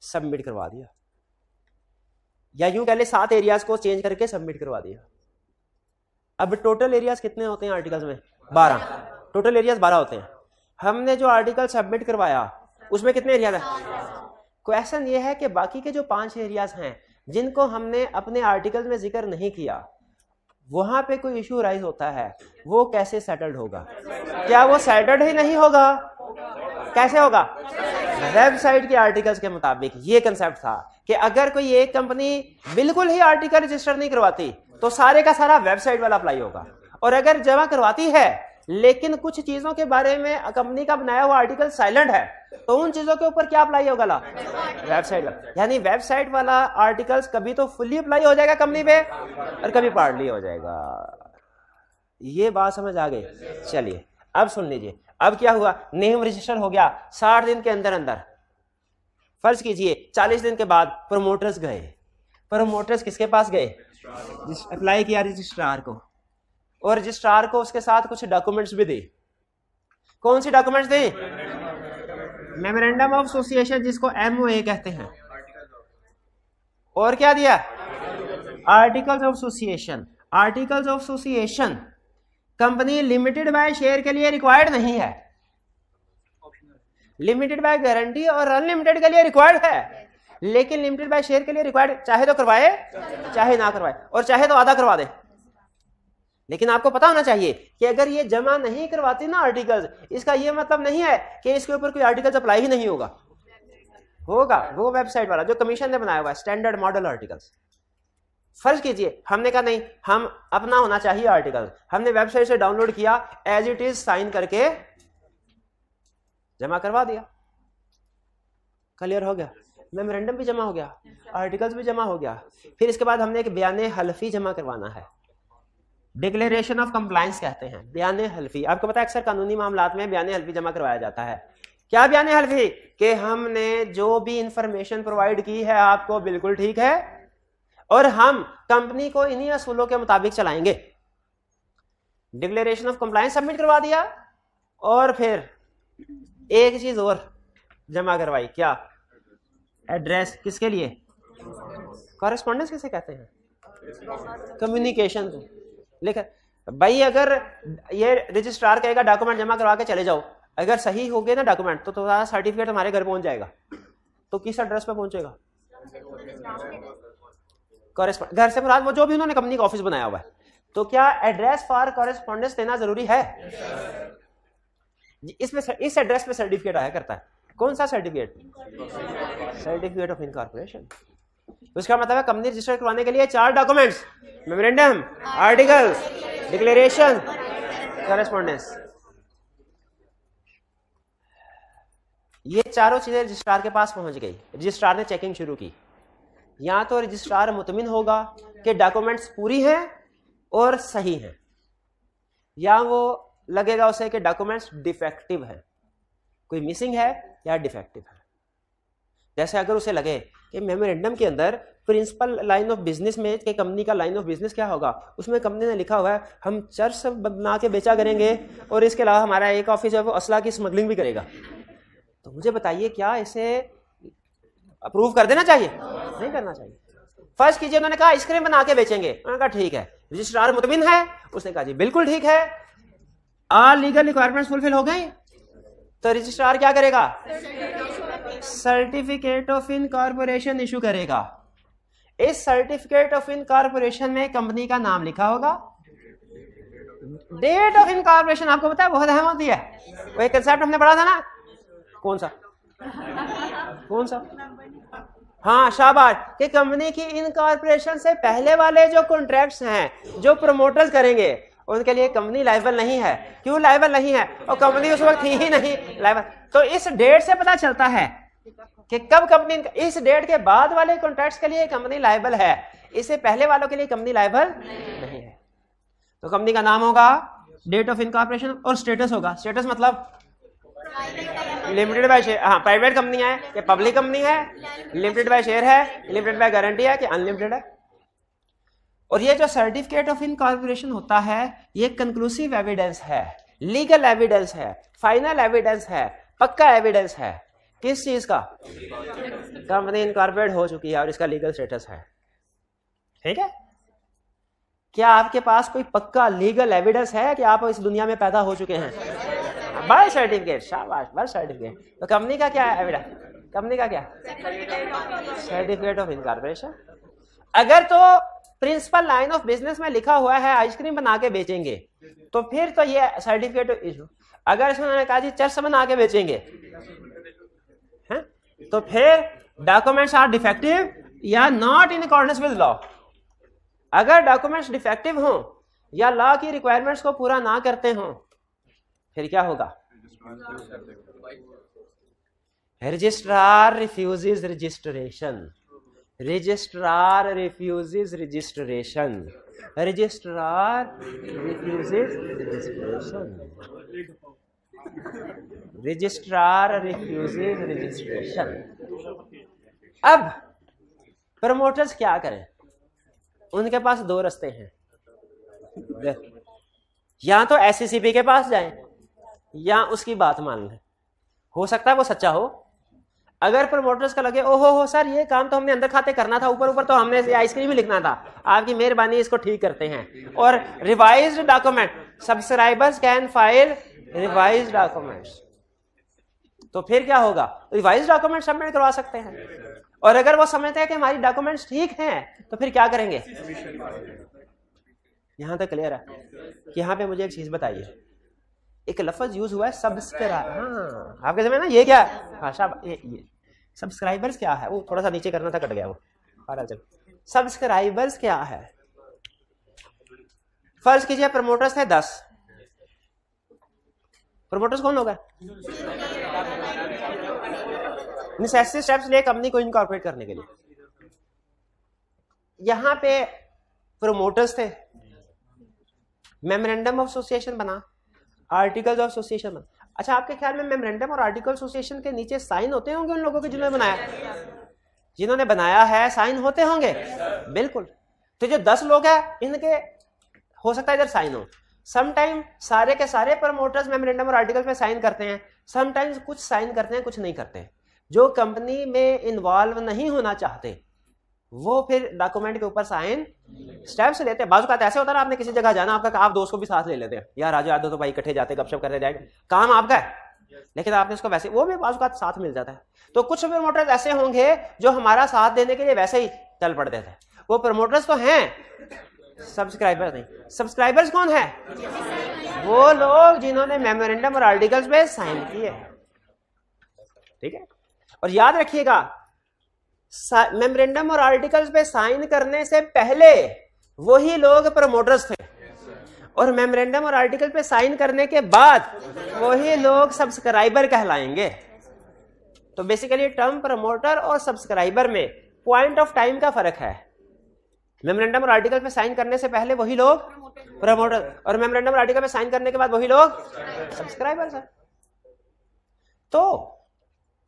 सबमिट करवा दिया, या यूं कह ले 7 एरियाज को चेंज करके सबमिट करवा दिया। अब टोटल एरियाज कितने होते हैं आर्टिकल्स में? 12। टोटल एरियाज 12 होते हैं। हमने जो आर्टिकल सबमिट करवाया उसमें कितने एरियाज हैं? क्वेश्चन ये है कि बाकी के जो 5 एरियाज हैं जिनको हमने अपने आर्टिकल में जिक्र नहीं किया, वहां पे कोई इशू राइज होता है, वो कैसे सेटल्ड होगा? क्या वो सेटल्ड ही नहीं होगा? कैसे होगा? वेबसाइट के आर्टिकल्स के मुताबिक ये कंसेप्ट था कि अगर कोई एक कंपनी बिल्कुल ही आर्टिकल रजिस्टर नहीं करवाती तो सारे का सारा वेबसाइट वाला अप्लाई होगा, और अगर जमा करवाती है लेकिन कुछ चीजों के बारे में कंपनी का बनाया हुआ आर्टिकल साइलेंट है तो उन चीजों के ऊपर क्या अप्लाई होगा? वेबसाइट वाला। यानी वेबसाइट वाला आर्टिकल्स कभी तो फुली अप्लाई हो जाएगा कंपनी पे और कभी पार्टली हो जाएगा। ये बात समझ आ गई? चलिए अब सुन लीजिए। अब क्या हुआ? नेम रजिस्टर हो गया 60 दिन के अंदर अंदर। फर्ज कीजिए 40 दिन के बाद प्रोमोटर्स गए। प्रोमोटर्स किसके पास गए? अप्लाई किया रजिस्ट्रार को, और रजिस्ट्रार को उसके साथ कुछ डॉक्यूमेंट्स भी दी। कौन सी डॉक्यूमेंट्स दी? मेमोरेंडम ऑफ एसोसिएशन, जिसको MOA कहते हैं। और क्या दिया? Articles of association. Articles of association company limited by share के लिए रिक्वायर्ड नहीं है, लिमिटेड बाय गारंटी और अनलिमिटेड के लिए रिक्वायर्ड है। लेकिन लिमिटेड बाय शेयर के लिए रिक्वायर्ड चाहे तो करवाए चाहे ना करवाए, और चाहे तो आधा करवा दे। लेकिन आपको पता होना चाहिए कि अगर ये जमा नहीं करवाती ना आर्टिकल्स, इसका ये मतलब नहीं है कि इसके ऊपर कोई आर्टिकल्स अप्लाई ही नहीं होगा। होगा। वो वेबसाइट वाला जो कमीशन ने बनाया हुआ है, स्टैंडर्ड मॉडल आर्टिकल्स। फर्ज कीजिए हमने कहा नहीं, हम अपना होना चाहिए आर्टिकल, हमने वेबसाइट से डाउनलोड किया, एज इट इज साइन करके जमा करवा दिया। क्लियर हो गया? मेमोरेंडम भी जमा हो गया, आर्टिकल्स भी जमा हो गया। फिर इसके बाद हमने एक बयान हल्फी जमा करवाना है, डिक्लेरेशन ऑफ कंप्लायंस कहते हैं। बयान हल्फी, आपको पता है अक्सर कानूनी मामलात में बयान हल्फी जमा करवाया जाता है। क्या बयान हल्फी? कि हमने जो भी इंफॉर्मेशन प्रोवाइड की है आपको बिल्कुल ठीक है और हम कंपनी को इन्हीं असूलों के मुताबिक चलाएंगे। डिक्लेरेशन ऑफ कंप्लायंस सबमिट करवा दिया, और फिर एक चीज और जमा करवाई। क्या? एड्रेस। किसके लिए? कॉरेस्पॉन्डेंस किसे कहते हैं? कम्युनिकेशन। लेकिन भाई अगर ये रजिस्ट्रार कहेगा डॉक्यूमेंट जमा करवा के चले जाओ, अगर सही हो गए ना डॉक्यूमेंट तो तुम्हारा सर्टिफिकेट हमारे घर पहुंच जाएगा, तो किस एड्रेस पे पहुंचेगा? कॉरेस्पॉन्डेंस। घर से मुराद वो जो भी उन्होंने कंपनी का ऑफिस बनाया हुआ है। तो क्या एड्रेस फॉर कॉरेस्पॉन्डेंस देना जरूरी है? इसमें इस एड्रेस पे सर्टिफिकेट आया करता है। कौन सा सर्टिफिकेट? Certificate of incorporation. उसका मतलब है कंपनी रजिस्टर करवाने के लिए 4 documents, memorandum, articles, declaration, correspondence. ये चारों चीजें रजिस्ट्रार के पास पहुंच गई। रजिस्ट्रार ने चेकिंग शुरू की। या तो रजिस्ट्रार मुतमिन होगा कि डॉक्यूमेंट्स पूरी हैं और सही हैं, या वो लगेगा उसे कि डॉक्यूमेंट्स डिफेक्टिव हैं, कोई मिसिंग है या डिफेक्टिव है। जैसे अगर उसे लगे कि मेमोरेंडम के अंदर प्रिंसिपल लाइन ऑफ बिजनेस में कि कंपनी का लाइन ऑफ बिजनेस क्या होगा, उसमें कंपनी ने लिखा हुआ है हम चर्च बना के बेचा करेंगे और इसके अलावा हमारा एक ऑफिस है वो असला की स्मगलिंग भी करेगा, तो मुझे बताइए क्या इसे अप्रूव कर देना चाहिए? नहीं करना चाहिए। फर्स्ट कीजिए, उन्होंने कहा आइसक्रीम बना के बेचेंगे, उन्होंने कहा ठीक है। रजिस्ट्रार मुतमिन है, उसने कहा जी बिल्कुल ठीक है, ऑल लीगल रिक्वायरमेंट्स फुलफिल हो गई, तो रजिस्ट्रार क्या करेगा? सर्टिफिकेट ऑफ इनकॉर्पोरेशन इशू करेगा। इस सर्टिफिकेट ऑफ इनकॉर्पोरेशन में कंपनी का नाम लिखा होगा, डेट ऑफ इनकॉर्पोरेशन आपको पता है बहुत अहम होती है। वो एक कंसेप्ट हमने पढ़ा था ना, कौन सा? हाँ शाबाश, कि कंपनी की इनकॉर्पोरेशन से पहले वाले जो कॉन्ट्रैक्ट्स हैं जो प्रमोटर्स करेंगे उनके लिए कंपनी लायबल नहीं है। क्यों लायबल नहीं है? और कंपनी उस वक्त थी ही नहीं लायबल। तो इस डेट से पता चलता है कि कब कंपनी, इस डेट के बाद वाले कॉन्ट्रैक्ट्स के लिए कंपनी लायबल है, इससे पहले वालों के लिए कंपनी लायबल नहीं है। तो कंपनी का नाम होगा, डेट ऑफ इनकॉर्पोरेशन और स्टेटस होगा। स्टेटस मतलब लिमिटेड बाय शेयर, हाँ प्राइवेट कंपनी है कि पब्लिक कंपनी है, लिमिटेड बाय शेयर है, लिमिटेड बाय गारंटी है कि अनलिमिटेड है। और ये जो सर्टिफिकेट ऑफ इनकॉर्पोरेशन होता है ये कंक्लूसिव एविडेंस है, लीगल एविडेंस है, फाइनल एविडेंस है, पक्का एविडेंस है। किस चीज का? कंपनी इनकॉर्पोरेट हो चुकी है और इसका लीगल स्टेटस है। ठीक है? क्या आपके पास कोई पक्का लीगल एविडेंस है कि आप इस दुनिया में पैदा हो चुके हैं? बर्थ सर्टिफिकेट, शाबाश, बर्थ सर्टिफिकेट। तो कंपनी का क्या है एविडेंस? कंपनी का क्या? Certificate of incorporation. अगर तो प्रिंसिपल लाइन ऑफ बिजनेस में लिखा हुआ है आइसक्रीम बना के बेचेंगे, तो फिर तो ये सर्टिफिकेट इशू। अगर इसमें उन्होंने कहा जी चर्च बना के बेचेंगे है, तो फिर डॉक्यूमेंट्स आर डिफेक्टिव या not in accordance with law. अगर डॉक्यूमेंट्स डिफेक्टिव हों या लॉ की रिक्वायरमेंट्स को पूरा ना करते हों, फिर क्या होगा? Registrar refuses registration, registrar refuses registration, registrar refuses registration, registrar refuses registration. अब प्रमोटर्स क्या करें? उनके पास दो रास्ते हैं, या तो एससीसीपी के पास जाएं या उसकी बात मान लें। हो सकता है वो सच्चा हो। अगर प्रमोटर्स का लगे ओहो हो सर ये काम तो हमने अंदर खाते करना था, ऊपर ऊपर तो हमने आइसक्रीम ही लिखना था, आपकी मेहरबानी इसको ठीक करते हैं। और revised document, subscribers can file revised documents, तो फिर क्या होगा? रिवाइज्ड डॉक्यूमेंट सबमिट करवा सकते हैं। और अगर वो समझते हैं कि हमारी डॉक्यूमेंट्स ठीक हैं तो फिर क्या करेंगे? यहां तक क्लियर है? यहां पे मुझे एक चीज बताइए, एक लफ्ज यूज हुआ है सब्सक्राइब। हाँ आपके समझ ना ये क्या भाषा, ये सब्सक्राइबर्स क्या है? वो थोड़ा सा नीचे करना था, कट गया वो। सब्सक्राइबर्स क्या है? फर्ज कीजिए प्रमोटर्स थे 10। प्रमोटर्स कौन होगा? नेसेसरी स्टेप्स लिए कंपनी को इनकॉर्पोरेट करने के लिए। यहां पे प्रमोटर्स थे, मेमोरेंडम ऑफ एसोसिएशन बना, आर्टिकल्स ऑफ एसोसिएशन बना। अच्छा आपके ख्याल में मेमोरेंडम और आर्टिकल एसोसिएशन के नीचे साइन होते होंगे उन लोगों के जिन्होंने बनाया? जिन्होंने बनाया है साइन होते होंगे, बिल्कुल। तो जो 10 लोग हैं इनके हो सकता है इधर साइन हो। समटाइम सारे के सारे प्रमोटर्स मेमोरेंडम और आर्टिकल्स में साइन करते हैं, समटाइम्स कुछ साइन करते हैं कुछ नहीं करते। जो कंपनी में इन्वॉल्व नहीं होना चाहते वो फिर डॉक्यूमेंट के ऊपर साइन स्टेप्स लेते हैं। बाजू का ऐसे होता है ना, आपने किसी जगह जाना, आपका आप दोस्त को भी साथ ले लेते हैं, यार आज दो तो भाई इकट्ठे जाते गपशप करने जाएंगे, काम आपका है लेकिन आपने उसको वैसे, वो भी बाजू का साथ मिल जाता है। तो कुछ प्रमोटर्स ऐसे होंगे जो हमारा साथ देने के लिए वैसे ही चल पड़ते थे। वो प्रमोटर्स तो हैं, सब्सक्राइबर्स नहीं। सब्सक्राइबर्स कौन है? वो लोग जिन्होंने मेमोरेंडम और आर्टिकल्स पे साइन किए। ठीक है। और याद रखिएगा, मेमोरेंडम और आर्टिकल्स पे साइन करने से पहले वही लोग प्रमोटर्स थे, और मेमोरेंडम और आर्टिकल पे साइन करने के बाद वही लोग सब्सक्राइबर कहलाएंगे। तो बेसिकली टर्म प्रमोटर और सब्सक्राइबर में पॉइंट ऑफ टाइम का फर्क है। मेमोरेंडम और आर्टिकल पे साइन करने से पहले वही लोग प्रमोटर, और मेमोरेंडम और आर्टिकल पे साइन करने के बाद वही लोग सब्सक्राइबर्स हैं। तो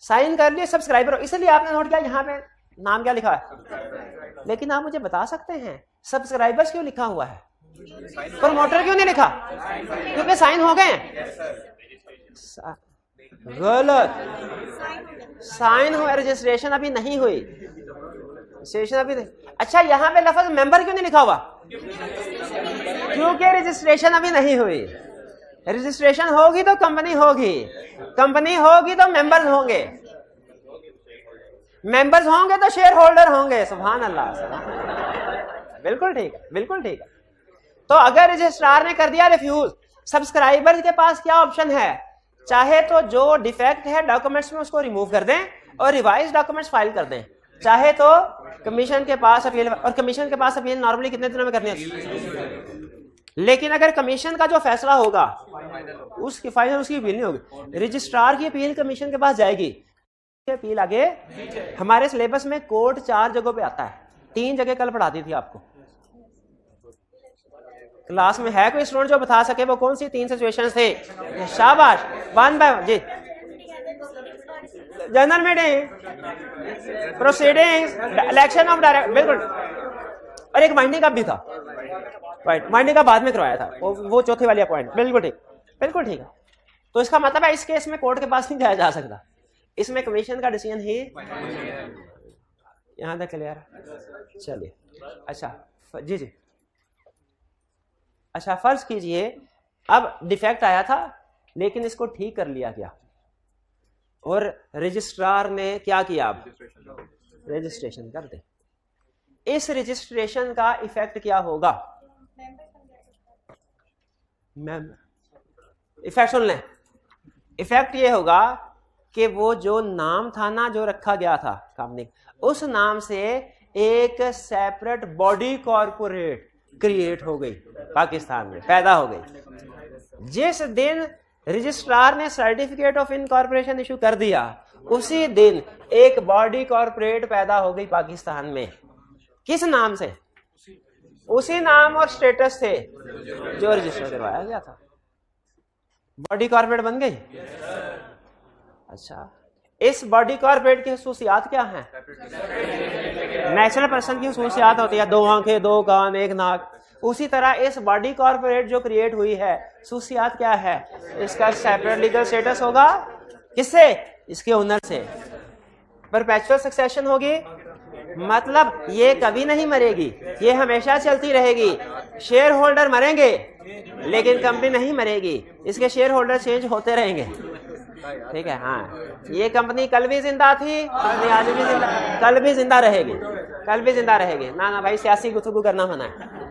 साइन कर लिए सब्सक्राइबर, इसलिए आपने नोट किया यहां पे नाम क्या लिखा है, लेकिन आप मुझे बता सकते हैं सब्सक्राइबर्स क्यों लिखा हुआ है, प्रमोटर क्यों नहीं लिखा? क्योंकि साइन हो गए। गलत, साइन हुआ, रजिस्ट्रेशन अभी नहीं हुई, रजिस्ट्रेशन अभी नहीं। अच्छा, यहां पे लफ्ज मेंबर क्यों नहीं लिखा हुआ? क्योंकि रजिस्ट्रेशन अभी नहीं हुई। रजिस्ट्रेशन होगी तो कंपनी होगी, कंपनी होगी तो मेंबर्स होंगे, मेंबर्स होंगे तो शेयर होल्डर होंगे। सुभान अल्लाह, बिल्कुल ठीक है, बिल्कुल ठीक है। तो अगर रजिस्ट्रार ने कर दिया रिफ्यूज, सब्सक्राइबर के पास क्या ऑप्शन है? चाहे तो जो डिफेक्ट है डॉक्यूमेंट्स में उसको रिमूव कर दें और रिवाइज डॉक्यूमेंट्स फाइल कर दें, चाहे तो कमीशन के पास अपील, और कमीशन के पास अपील नॉर्मली कितने दिनों में करनी है? लेकिन अगर कमीशन का जो फैसला होगा उसकी फाइनल, उसकी अपील नहीं होगी, रजिस्ट्रार की अपील कमीशन के पास जाएगी, अपील आगे। हमारे सिलेबस में कोर्ट 4 जगहों पे आता है, 3 जगह कल पढ़ाती थी आपको क्लास में। है कोई स्टूडेंट जो बता सके वो कौन सी 3 सिचुएशंस थे? शाबाश, 1 बाय 1 जी। General meeting, proceedings, election of director, बिल्कुल। और एक माइंडिंग अप भी था, राइट, माइंडिंग का बाद में करवाया था, वो चौथे वाली पॉइंट, बिल्कुल ठीक, बिल्कुल ठीक है। तो इसका मतलब है इस केस में कोर्ट के पास नहीं जाया जा सकता, इसमें कमीशन का डिसीजन ही। यहां तक क्लियर? चलिए, अच्छा जी जी। अच्छा, फर्ज कीजिए अब डिफेक्ट आया था लेकिन इसको ठीक कर लिया गया, और रजिस्ट्रार ने क्या किया? अब रजिस्ट्रेशन कर दे। इस रजिस्ट्रेशन का इफेक्ट क्या होगा? इफेक्ट सुन लें। इफेक्ट ये होगा कि वो जो नाम था ना, जो रखा गया था कंपनी, उस नाम से एक सेपरेट बॉडी कॉर्पोरेट क्रिएट हो गई, पाकिस्तान में पैदा हो गई। जिस दिन रजिस्ट्रार ने सर्टिफिकेट ऑफ इनकॉर्पोरेशन इशू कर दिया, उसी दिन एक बॉडी कॉर्पोरेट पैदा हो गई पाकिस्तान में। किस नाम से? उसी नाम और स्टेटस से जो रजिस्टर करवाया गया था, बॉडी कॉर्पोरेट बन गई। अच्छा, इस बॉडी कॉर्पोरेट की खसूसियात क्या हैं? नेचुरल पर्सन की खसूसियात होती है 2 आंखें, 2 कान, 1 नाक। उसी तरह इस बॉडी कॉर्पोरेट जो क्रिएट हुई है, खसूसियात क्या है? इसका सेपरेट लीगल स्टेटस होगा। किससे? इसके ओनर से। परपेचुअल सक्सेशन होगी, मतलब ये कभी नहीं मरेगी, ये हमेशा चलती रहेगी। शेयर होल्डर मरेंगे लेकिन कंपनी नहीं मरेगी, इसके शेयर होल्डर चेंज होते रहेंगे। ठीक है, हाँ, ये कंपनी कल भी जिंदा थी, कंपनी आज भी जिंदा, कल भी जिंदा रहेगी, कल भी जिंदा रहेगी। ना ना भाई, सियासी गुफ्तगू करना मना है।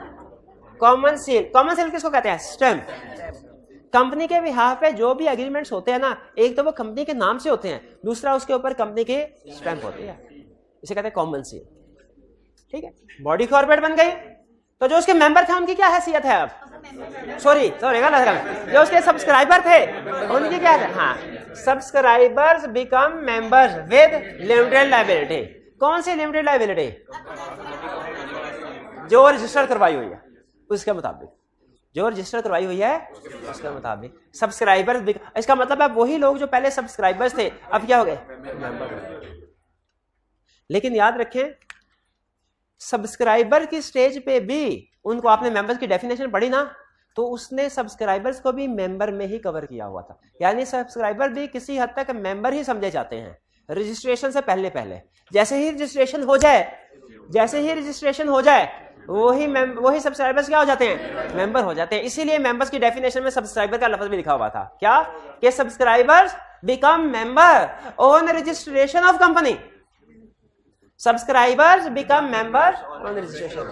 कॉमन सील, कॉमन सील किसको कहते हैं? स्टैंप। कंपनी के बिहाफ पे जो भी एग्रीमेंट्स होते हैं ना, एक तो वो कंपनी के नाम से होते हैं, दूसरा उसके ऊपर कंपनी के स्टैंप होती है, इसे कहते हैं कॉमन सील। ठीक है, बॉडी कॉर्पोरेट बन गई, तो जो उसके मेंबर थे उनकी क्या हैसियत है? अब सॉरी गलत, जो उसके सब्सक्राइबर थे उनकी क्या है? हाँ, subscribers become members with limited liability. कौन सी लिमिटेड लायबिलिटी? जो रजिस्टर करवाई हुई है उसके मुताबिक, जो रजिस्टर करवाई हुई है उसके मुताबिक सब्सक्राइबर्स। इसका मतलब है वही लोग जो पहले सब्सक्राइबर्स थे अब क्या हो गए? मेंबर। लेकिन याद रखें, सब्सक्राइबर की स्टेज पे भी उनको, आपने मेंबर्स की डेफिनेशन पढ़ी ना, तो उसने सब्सक्राइबर्स को भी मेंबर में ही कवर किया हुआ था। यानी सब्सक्राइबर भी किसी हद तक मेंबर ही समझे जाते हैं रजिस्ट्रेशन से पहले। जैसे ही रजिस्ट्रेशन हो जाए वही सब्सक्राइबर्स क्या हो जाते हैं? मेंबर हो जाते हैं। इसीलिए मेंबर्स की डेफिनेशन में सब्सक्राइबर का लफ्ज भी लिखा हुआ था। क्या? कि subscribers become member on registration of company. Subscribers become members on registration.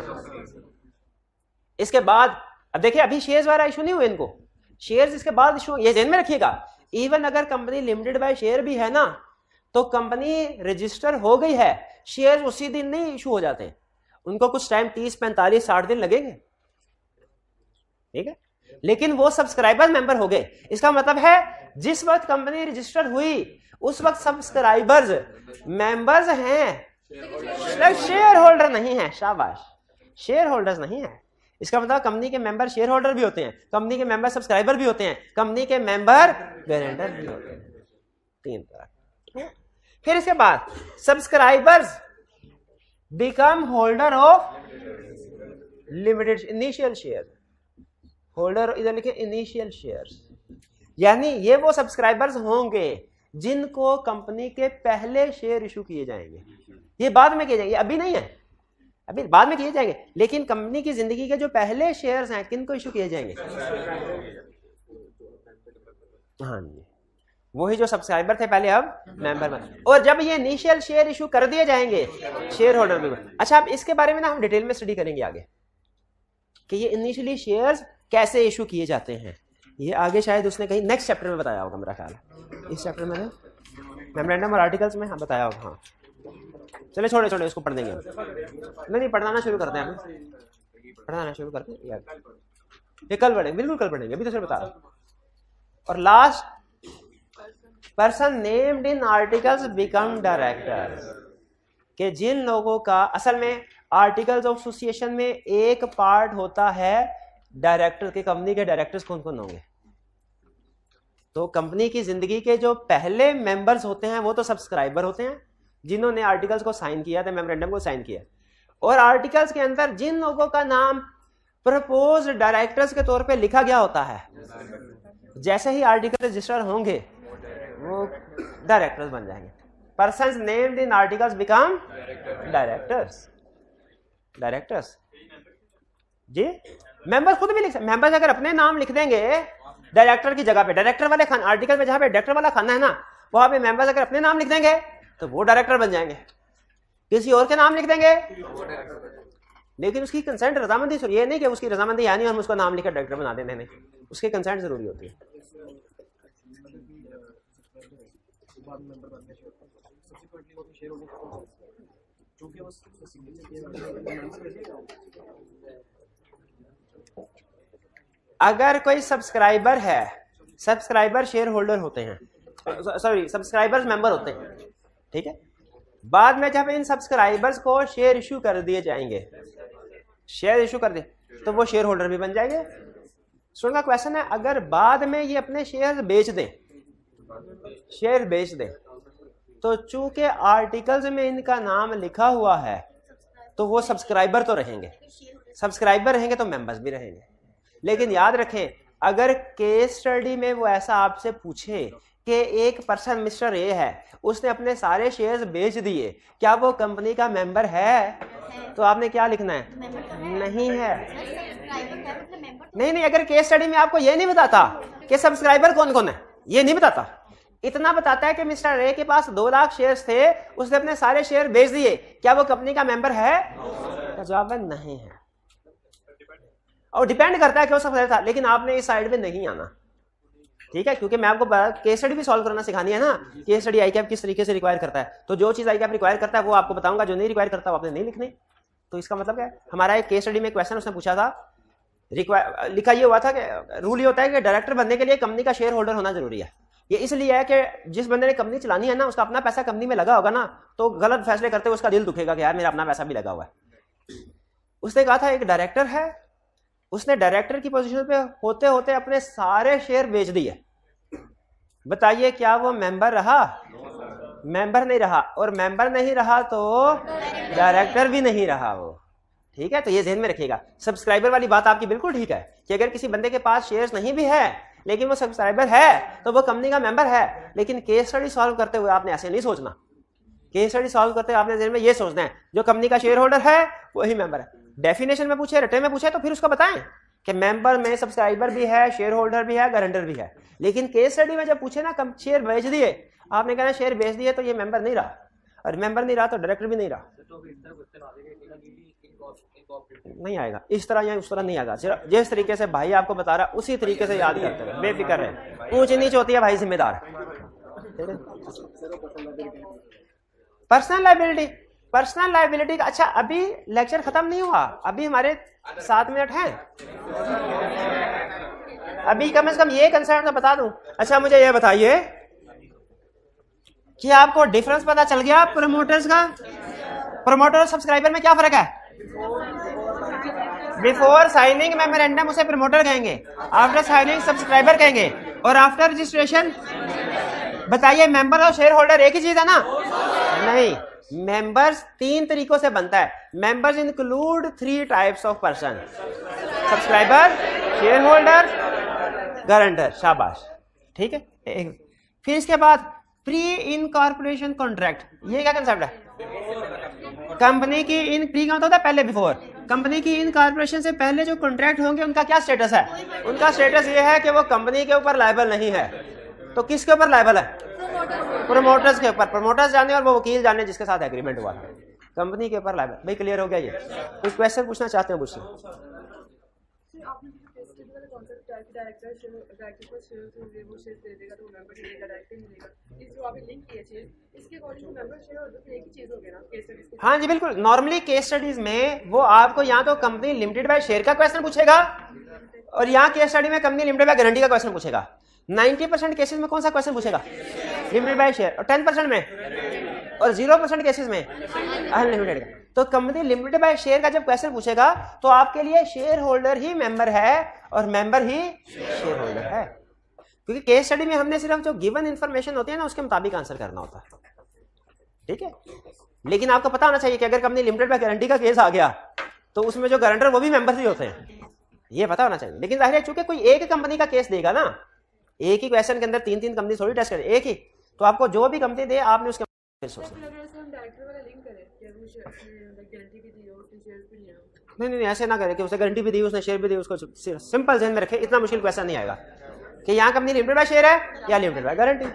इसके बाद अब देखिए, अभी शेयर्स वाला इशू नहीं हुए इनको, शेयर्स इसके बाद इशू, ये ध्यान में रखिएगा। इवन अगर कंपनी लिमिटेड बाय शेयर भी है ना, तो कंपनी रजिस्टर हो गई है, शेयर उसी दिन नहीं इशू हो जाते, उनको कुछ टाइम 30, 45, 60 दिन लगेंगे, ठीक है। लेकिन वो सब्सक्राइबर मेंबर हो गए, इसका मतलब है जिस वक्त कंपनी रजिस्टर हुई उस वक्त सब्सक्राइबर्स मेंबर्स हैं, शेयर होल्डर नहीं है। शाबाश, शेयर होल्डर्स नहीं है। इसका मतलब कंपनी के मेंबर शेयर होल्डर भी होते हैं, कंपनी के मेंबर सब्सक्राइबर भी होते हैं, कंपनी के मेंबर गारंटर भी होते हैं, 3 तरह। फिर इसके बाद subscribers become holder of limited initial share, holder इधर लिखे इनिशियल शेयर्स, यानी ये वो सब्सक्राइबर्स होंगे जिनको कंपनी के पहले शेयर इशू किए जाएंगे। ये बाद में किए जाएंगे, अभी नहीं है, अभी बाद में किए जाएंगे, लेकिन कंपनी की जिंदगी के जो पहले शेयर्स हैं किनको इशू किए जाएंगे? हाँ जी, वही जो सब्सक्राइबर थे पहले अब मेंबर बन, और जब ये इनिशियल शेयर इशू कर दिए जाएंगे शेयर होल्डर में। अच्छा, अब इसके बारे में ना हम डिटेल में स्टडी करेंगे आगे कि ये इनिशियली शेयर्स कैसे इशू किए जाते हैं। ये आगे शायद उसने कहीं नेक्स्ट चैप्टर में बताया होगा, मेरा ख्याल है इस चैप्टर में मेमोरेंडम और आर्टिकल्स में हाँ बताया होगा। हाँ चले छोड़े छोड़े इसको पढ़ देंगे, नहीं पढ़ाना शुरू करते हैं, पढ़ाना शुरू करते हैं यार, ये कल पढ़ेंगे, बिल्कुल कल पढ़ेंगे, अभी तो सिर्फ बता रहा। और last, person named in articles become directors, कि जिन लोगों का असल में आर्टिकल्स ऑफ एसोसिएशन में एक पार्ट होता है डायरेक्टर के, कंपनी के डायरेक्टर्स कौन कौन होंगे? तो कंपनी की जिंदगी के जो पहले मेंबर्स होते हैं वो तो सब्सक्राइबर होते हैं जिन्होंने आर्टिकल्स को साइन किया था, मेमोरेंडम को साइन किया, और आर्टिकल्स के अंदर जिन लोगों का नाम प्रपोज डायरेक्टर्स के तौर पे लिखा गया होता है, जैसे ही आर्टिकल रजिस्टर होंगे वो डायरेक्टर्स बन जाएंगे। Persons named in articles become directors, directors जी। मेंबर्स खुद भी लिख सकते, मेंबर्स अगर अपने नाम लिख देंगे डायरेक्टर की जगह पे, डायरेक्टर वाले खाना आर्टिकल में जहां पे डायरेक्टर वाला खाना है ना, वहां पे मेंबर्स अगर अपने नाम लिख देंगे तो वो डायरेक्टर बन जाएंगे। किसी और के नाम लिख देंगे, लेकिन उसकी कंसेंट, रजामंदी, ये नहीं कि उसकी रजामंदी यानी हम उसका नाम लिखकर डायरेक्टर बना देने, नहीं, उसकी कंसेंट जरूरी होती है। अगर कोई सब्सक्राइबर है, सब्सक्राइबर शेयर होल्डर होते हैं, सॉरी सब्सक्राइबर्स मेंबर होते हैं, ठीक है, बाद में जब इन सब्सक्राइबर्स को शेयर इशू कर दिए जाएंगे, शेयर इशू कर दिए तो वो शेयर होल्डर भी बन जाएंगे। सुन का क्वेश्चन है, अगर बाद में ये अपने शेयर बेच दें, शेयर बेच दें, तो चूंकि आर्टिकल्स में इनका नाम लिखा हुआ है तो वो सब्सक्राइबर तो रहेंगे, सब्सक्राइबर रहेंगे तो मेंबर्स भी रहेंगे। लेकिन याद रखें, अगर केस स्टडी में वो ऐसा आपसे पूछे कि एक पर्सन मिस्टर ए है, उसने अपने सारे शेयर्स बेच दिए, क्या वो कंपनी का मेंबर है? तो आपने क्या लिखना है? नहीं है, नहीं, अगर केस स्टडी में आपको ये नहीं बताता कि सब्सक्राइबर कौन कौन है, ये नहीं बताता, इतना बताता है कि मिस्टर ए के पास 2 लाख शेयर्स थे, उसने अपने सारे शेयर बेच दिए, क्या वो कंपनी का मेंबर है? तो जवाब है नहीं है। और डिपेंड करता है कि वो सब्सक्राइबर था, लेकिन आपने इस साइड में नहीं आना, ठीक है, क्योंकि मैं आपको केस स्टडी भी सॉल्व करना सिखानी है ना, केस स्टडी आईकैप किस तरीके से रिक्वायर करता है, तो जो चीज आईकैप रिक्वायर करता है वो आपको बताऊंगा, जो नहीं रिक्वायर करता वो आपने नहीं लिखनी। तो इसका मतलब क्या है, हमारा एक केस स्टडी में क्वेश्चन उसने पूछा था, लिखा ये हुआ था कि रूल ये होता है कि डायरेक्टर बनने के लिए कंपनी का शेयर होल्डर होना जरूरी है। ये इसलिए है कि जिस बंदे ने कंपनी चलानी है ना, उसका अपना पैसा कंपनी में लगा होगा ना, तो गलत फैसले करते हुए उसका दिल दुखेगा कि यार मेरा अपना पैसा भी लगा हुआ है। उसने कहा था एक डायरेक्टर है, उसने डायरेक्टर की पोजीशन पे होते होते अपने सारे शेयर बेच दिए, बताइए क्या वो मेंबर रहा? मेंबर नहीं रहा, और मेंबर नहीं रहा तो डायरेक्टर भी नहीं रहा वो, ठीक है। तो ये ध्यान में रखिएगा। सब्सक्राइबर वाली बात आपकी बिल्कुल ठीक है कि अगर किसी बंदे के पास शेयर्स नहीं भी है लेकिन वो सब्सक्राइबर है तो वो कंपनी का मेंबर है, लेकिन केस स्टडी सॉल्व करते हुए आपने ऐसे नहीं सोचना। केस स्टडी सॉल्व करते हुए आपने ध्यान में ये सोचना है जो कंपनी का शेयर होल्डर है वही मेंबर है। डेफिनेशन में पूछे, रटे में पूछे तो फिर उसको बताएं कि मेंबर में सब्सक्राइबर भी है, शेयर होल्डर भी है, गारंटर भी है। लेकिन केस स्टडी में जब पूछे ना कम शेयर बेच दिए, आपने कहना शेयर बेच दिए तो ये मेंबर नहीं रहा, और मेंबर नहीं रहा तो डायरेक्टर भी नहीं रहा। नहीं आएगा इस तरह या उस तरह नहीं आएगा, जिस तरीके से भाई आपको बता रहा उसी तरीके से याद करते हैं, बेफिक्र है। ऊंच नीच होती है भाई जिम्मेदार, पर्सनल लाइबिलिटी, पर्सनल लाइबिलिटी का, अच्छा अभी लेक्चर खत्म नहीं हुआ, अभी हमारे 7 मिनट हैं, अभी कम से कम ये कंसेप्ट मैं बता दूं। अच्छा मुझे ये बताइए कि आपको डिफरेंस पता चल गया प्रमोटर्स का? प्रमोटर और सब्सक्राइबर में क्या फर्क है? बिफोर साइनिंग मेमोरेंडम उसे प्रमोटर कहेंगे, आफ्टर साइनिंग सब्सक्राइबर कहेंगे, और आफ्टर रजिस्ट्रेशन बताइए मेंबर और शेयर होल्डर एक ही चीज है ना? नहीं, मेंबर्स 3 तरीकों से बनता है। Members include 3 types of person, subscriber, share holder, guarantor. शाबाश, ठीक है। फिर इसके बाद प्री इनकॉर्पोरेशन कॉन्ट्रैक्ट, ये क्या कंसेप्ट है? कंपनी की इन प्री का होता है पहले, बिफोर। कंपनी की इनकॉर्पोरेशन से पहले जो कॉन्ट्रैक्ट होंगे उनका क्या स्टेटस है? उनका स्टेटस ये है कि वो कंपनी के ऊपर लायबल नहीं है। तो किसके ऊपर लायबल है? प्रमोटर्स के ऊपर। प्रमोटर्स जाने और वो वकील जाने जिसके साथ एग्रीमेंट हुआ है, कंपनी के ऊपर लायबल। भाई क्लियर हो गया? ये कुछ क्वेश्चन पूछना चाहते हो मुझसे? हाँ जी बिल्कुल। नॉर्मली केस स्टडीज में वो आपको यहाँ तो कंपनी लिमिटेड बाय शेयर का क्वेश्चन पूछेगा, और यहाँ केस स्टडी में कंपनी लिमिटेड बाय गारंटी का क्वेश्चन पूछेगा। 90% केसेस में कौन सा क्वेश्चन पूछेगा? Limited by share. और 10% में और 0% केसेस में अनलिमिटेड का। तो कंपनी लिमिटेड बाय शेयर का जब क्वेश्चन पूछेगा तो आपके लिए शेयर होल्डर ही मेंबर है और मेंबर ही शेयर होल्डर है, क्योंकि केस स्टडी में हमने सिर्फ जो गिवन इंफॉर्मेशन होती है ना उसके मुताबिक आंसर करना होता है, ठीक है। लेकिन आपको पता होना चाहिए कि अगर कंपनी लिमिटेड बाय गारंटी का केस आ गया तो उसमें जो गारंटर वो भी मेंबर ही होते हैं, ये पता होना चाहिए। लेकिन जाहिर है चूंकि कोई एक कंपनी का केस देगा ना, एक ही क्वेश्चन के अंदर 3 कंपनी थोड़ी टेस्ट करे, एक ही, तो आपको जो भी कंपनी दे आपने उसके नहीं ऐसे ना करे कि उसने गारंटी भी दी उसने शेयर भी दी, उसको सिंपल ध्यान में रखे। इतना मुश्किल क्वेश्चन नहीं आएगा कि यहाँ कंपनी लिमिटेड बाय शेयर है या लिमिटेड बाय गारंटी।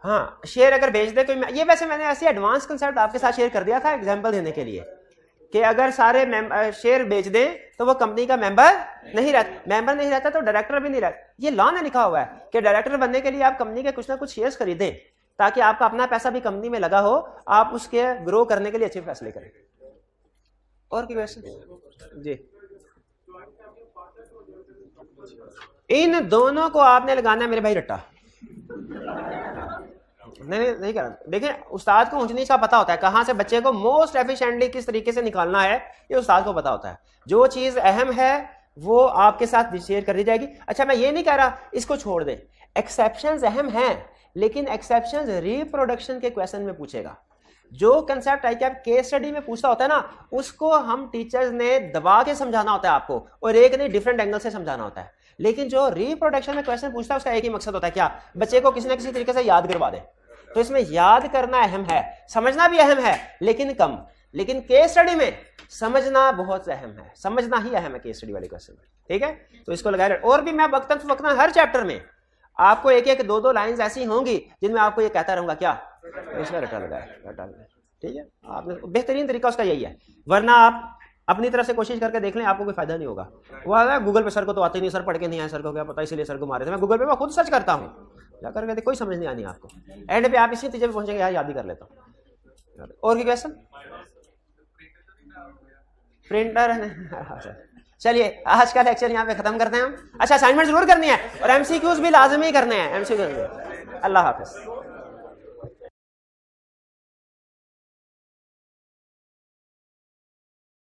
हाँ, शेयर अगर बेच दे कोई, ये वैसे मैंने ऐसे एडवांस कंसेप्ट आपके साथ शेयर कर दिया था एग्जांपल देने के लिए कि अगर सारे शेयर बेच दें तो वो कंपनी का मेंबर नहीं रहता तो डायरेक्टर भी नहीं रहता। ये लॉ में लिखा हुआ है कि डायरेक्टर बनने के लिए आप कंपनी के कुछ ना कुछ शेयर्स खरीदें ताकि आपका अपना पैसा भी कंपनी में लगा हो, आप उसके ग्रो करने के लिए अच्छे फैसले करें। और कोई क्वेश्चन? जी, इन दोनों को आपने लगाना है मेरे भाई रट्टा। नहीं कर। देखिए उस्ताद को ऊंच नीच का पता होता है, कहां से बच्चे को मोस्ट एफिशिएंटली किस तरीके से निकालना है, ये उस्ताद को पता होता है। जो चीज अहम है वो आपके साथ शेयर कर दी जाएगी। अच्छा मैं ये नहीं कह रहा इसको छोड़ दें, एक्सेप्शंस अहम हैं, लेकिन एक्सेप्शंस रिप्रोडक्शन के क्वेश्चन में पूछेगा। जो कंसेप्ट है कि आप केस स्टडी में पूछता होता है ना, उसको हम टीचर्स ने दबा के समझाना होता है आपको, और एक नहीं डिफरेंट एंगल से समझाना होता है। लेकिन जो रिप्रोडक्शन में क्वेश्चन पूछता है उसका एक ही मकसद होता है, क्या बच्चे को किसी न किसी तरीके से याद करवा दे। तो इसमें याद करना अहम है, समझना भी अहम है लेकिन कम। लेकिन केस स्टडी में समझना बहुत अहम है, समझना ही अहम है केस स्टडी वाले क्वेश्चन में, ठीक है। तो इसको लगाए। और भी मैं वक्तन हर चैप्टर में आपको एक एक 2-2 लाइंस ऐसी होंगी जिनमें आपको ये कहता रहूंगा क्या इसमें रटा लगाए, ठीक है। आपने बेहतरीन तरीका उसका यही है, वरना आप अपनी तरफ से कोशिश करके देख लें, आपको कोई फायदा नहीं होगा। वो आ गूगल पे सर को तो आते नहीं, सर पढ़ के नहीं आए, सर को क्या पता इसलिए सर को मारे थे। मैं गूगल पे मैं खुद सर्च करता हूँ, जाकर के कोई समझ नहीं आनी आपको। एंड पे आप इसी नतीजे पे पहुंचेंगे, यार याद ही कर लेता हूँ। और की क्वेश्चन? प्रिंटर चलिए आज का लेक्चर यहाँ पे खत्म करते हैं हम। अच्छा असाइनमेंट जरूर करनी है और एमसीक्यूज भी लाजमी करने हैं, एमसीक्यूज। अल्लाह हाफिज।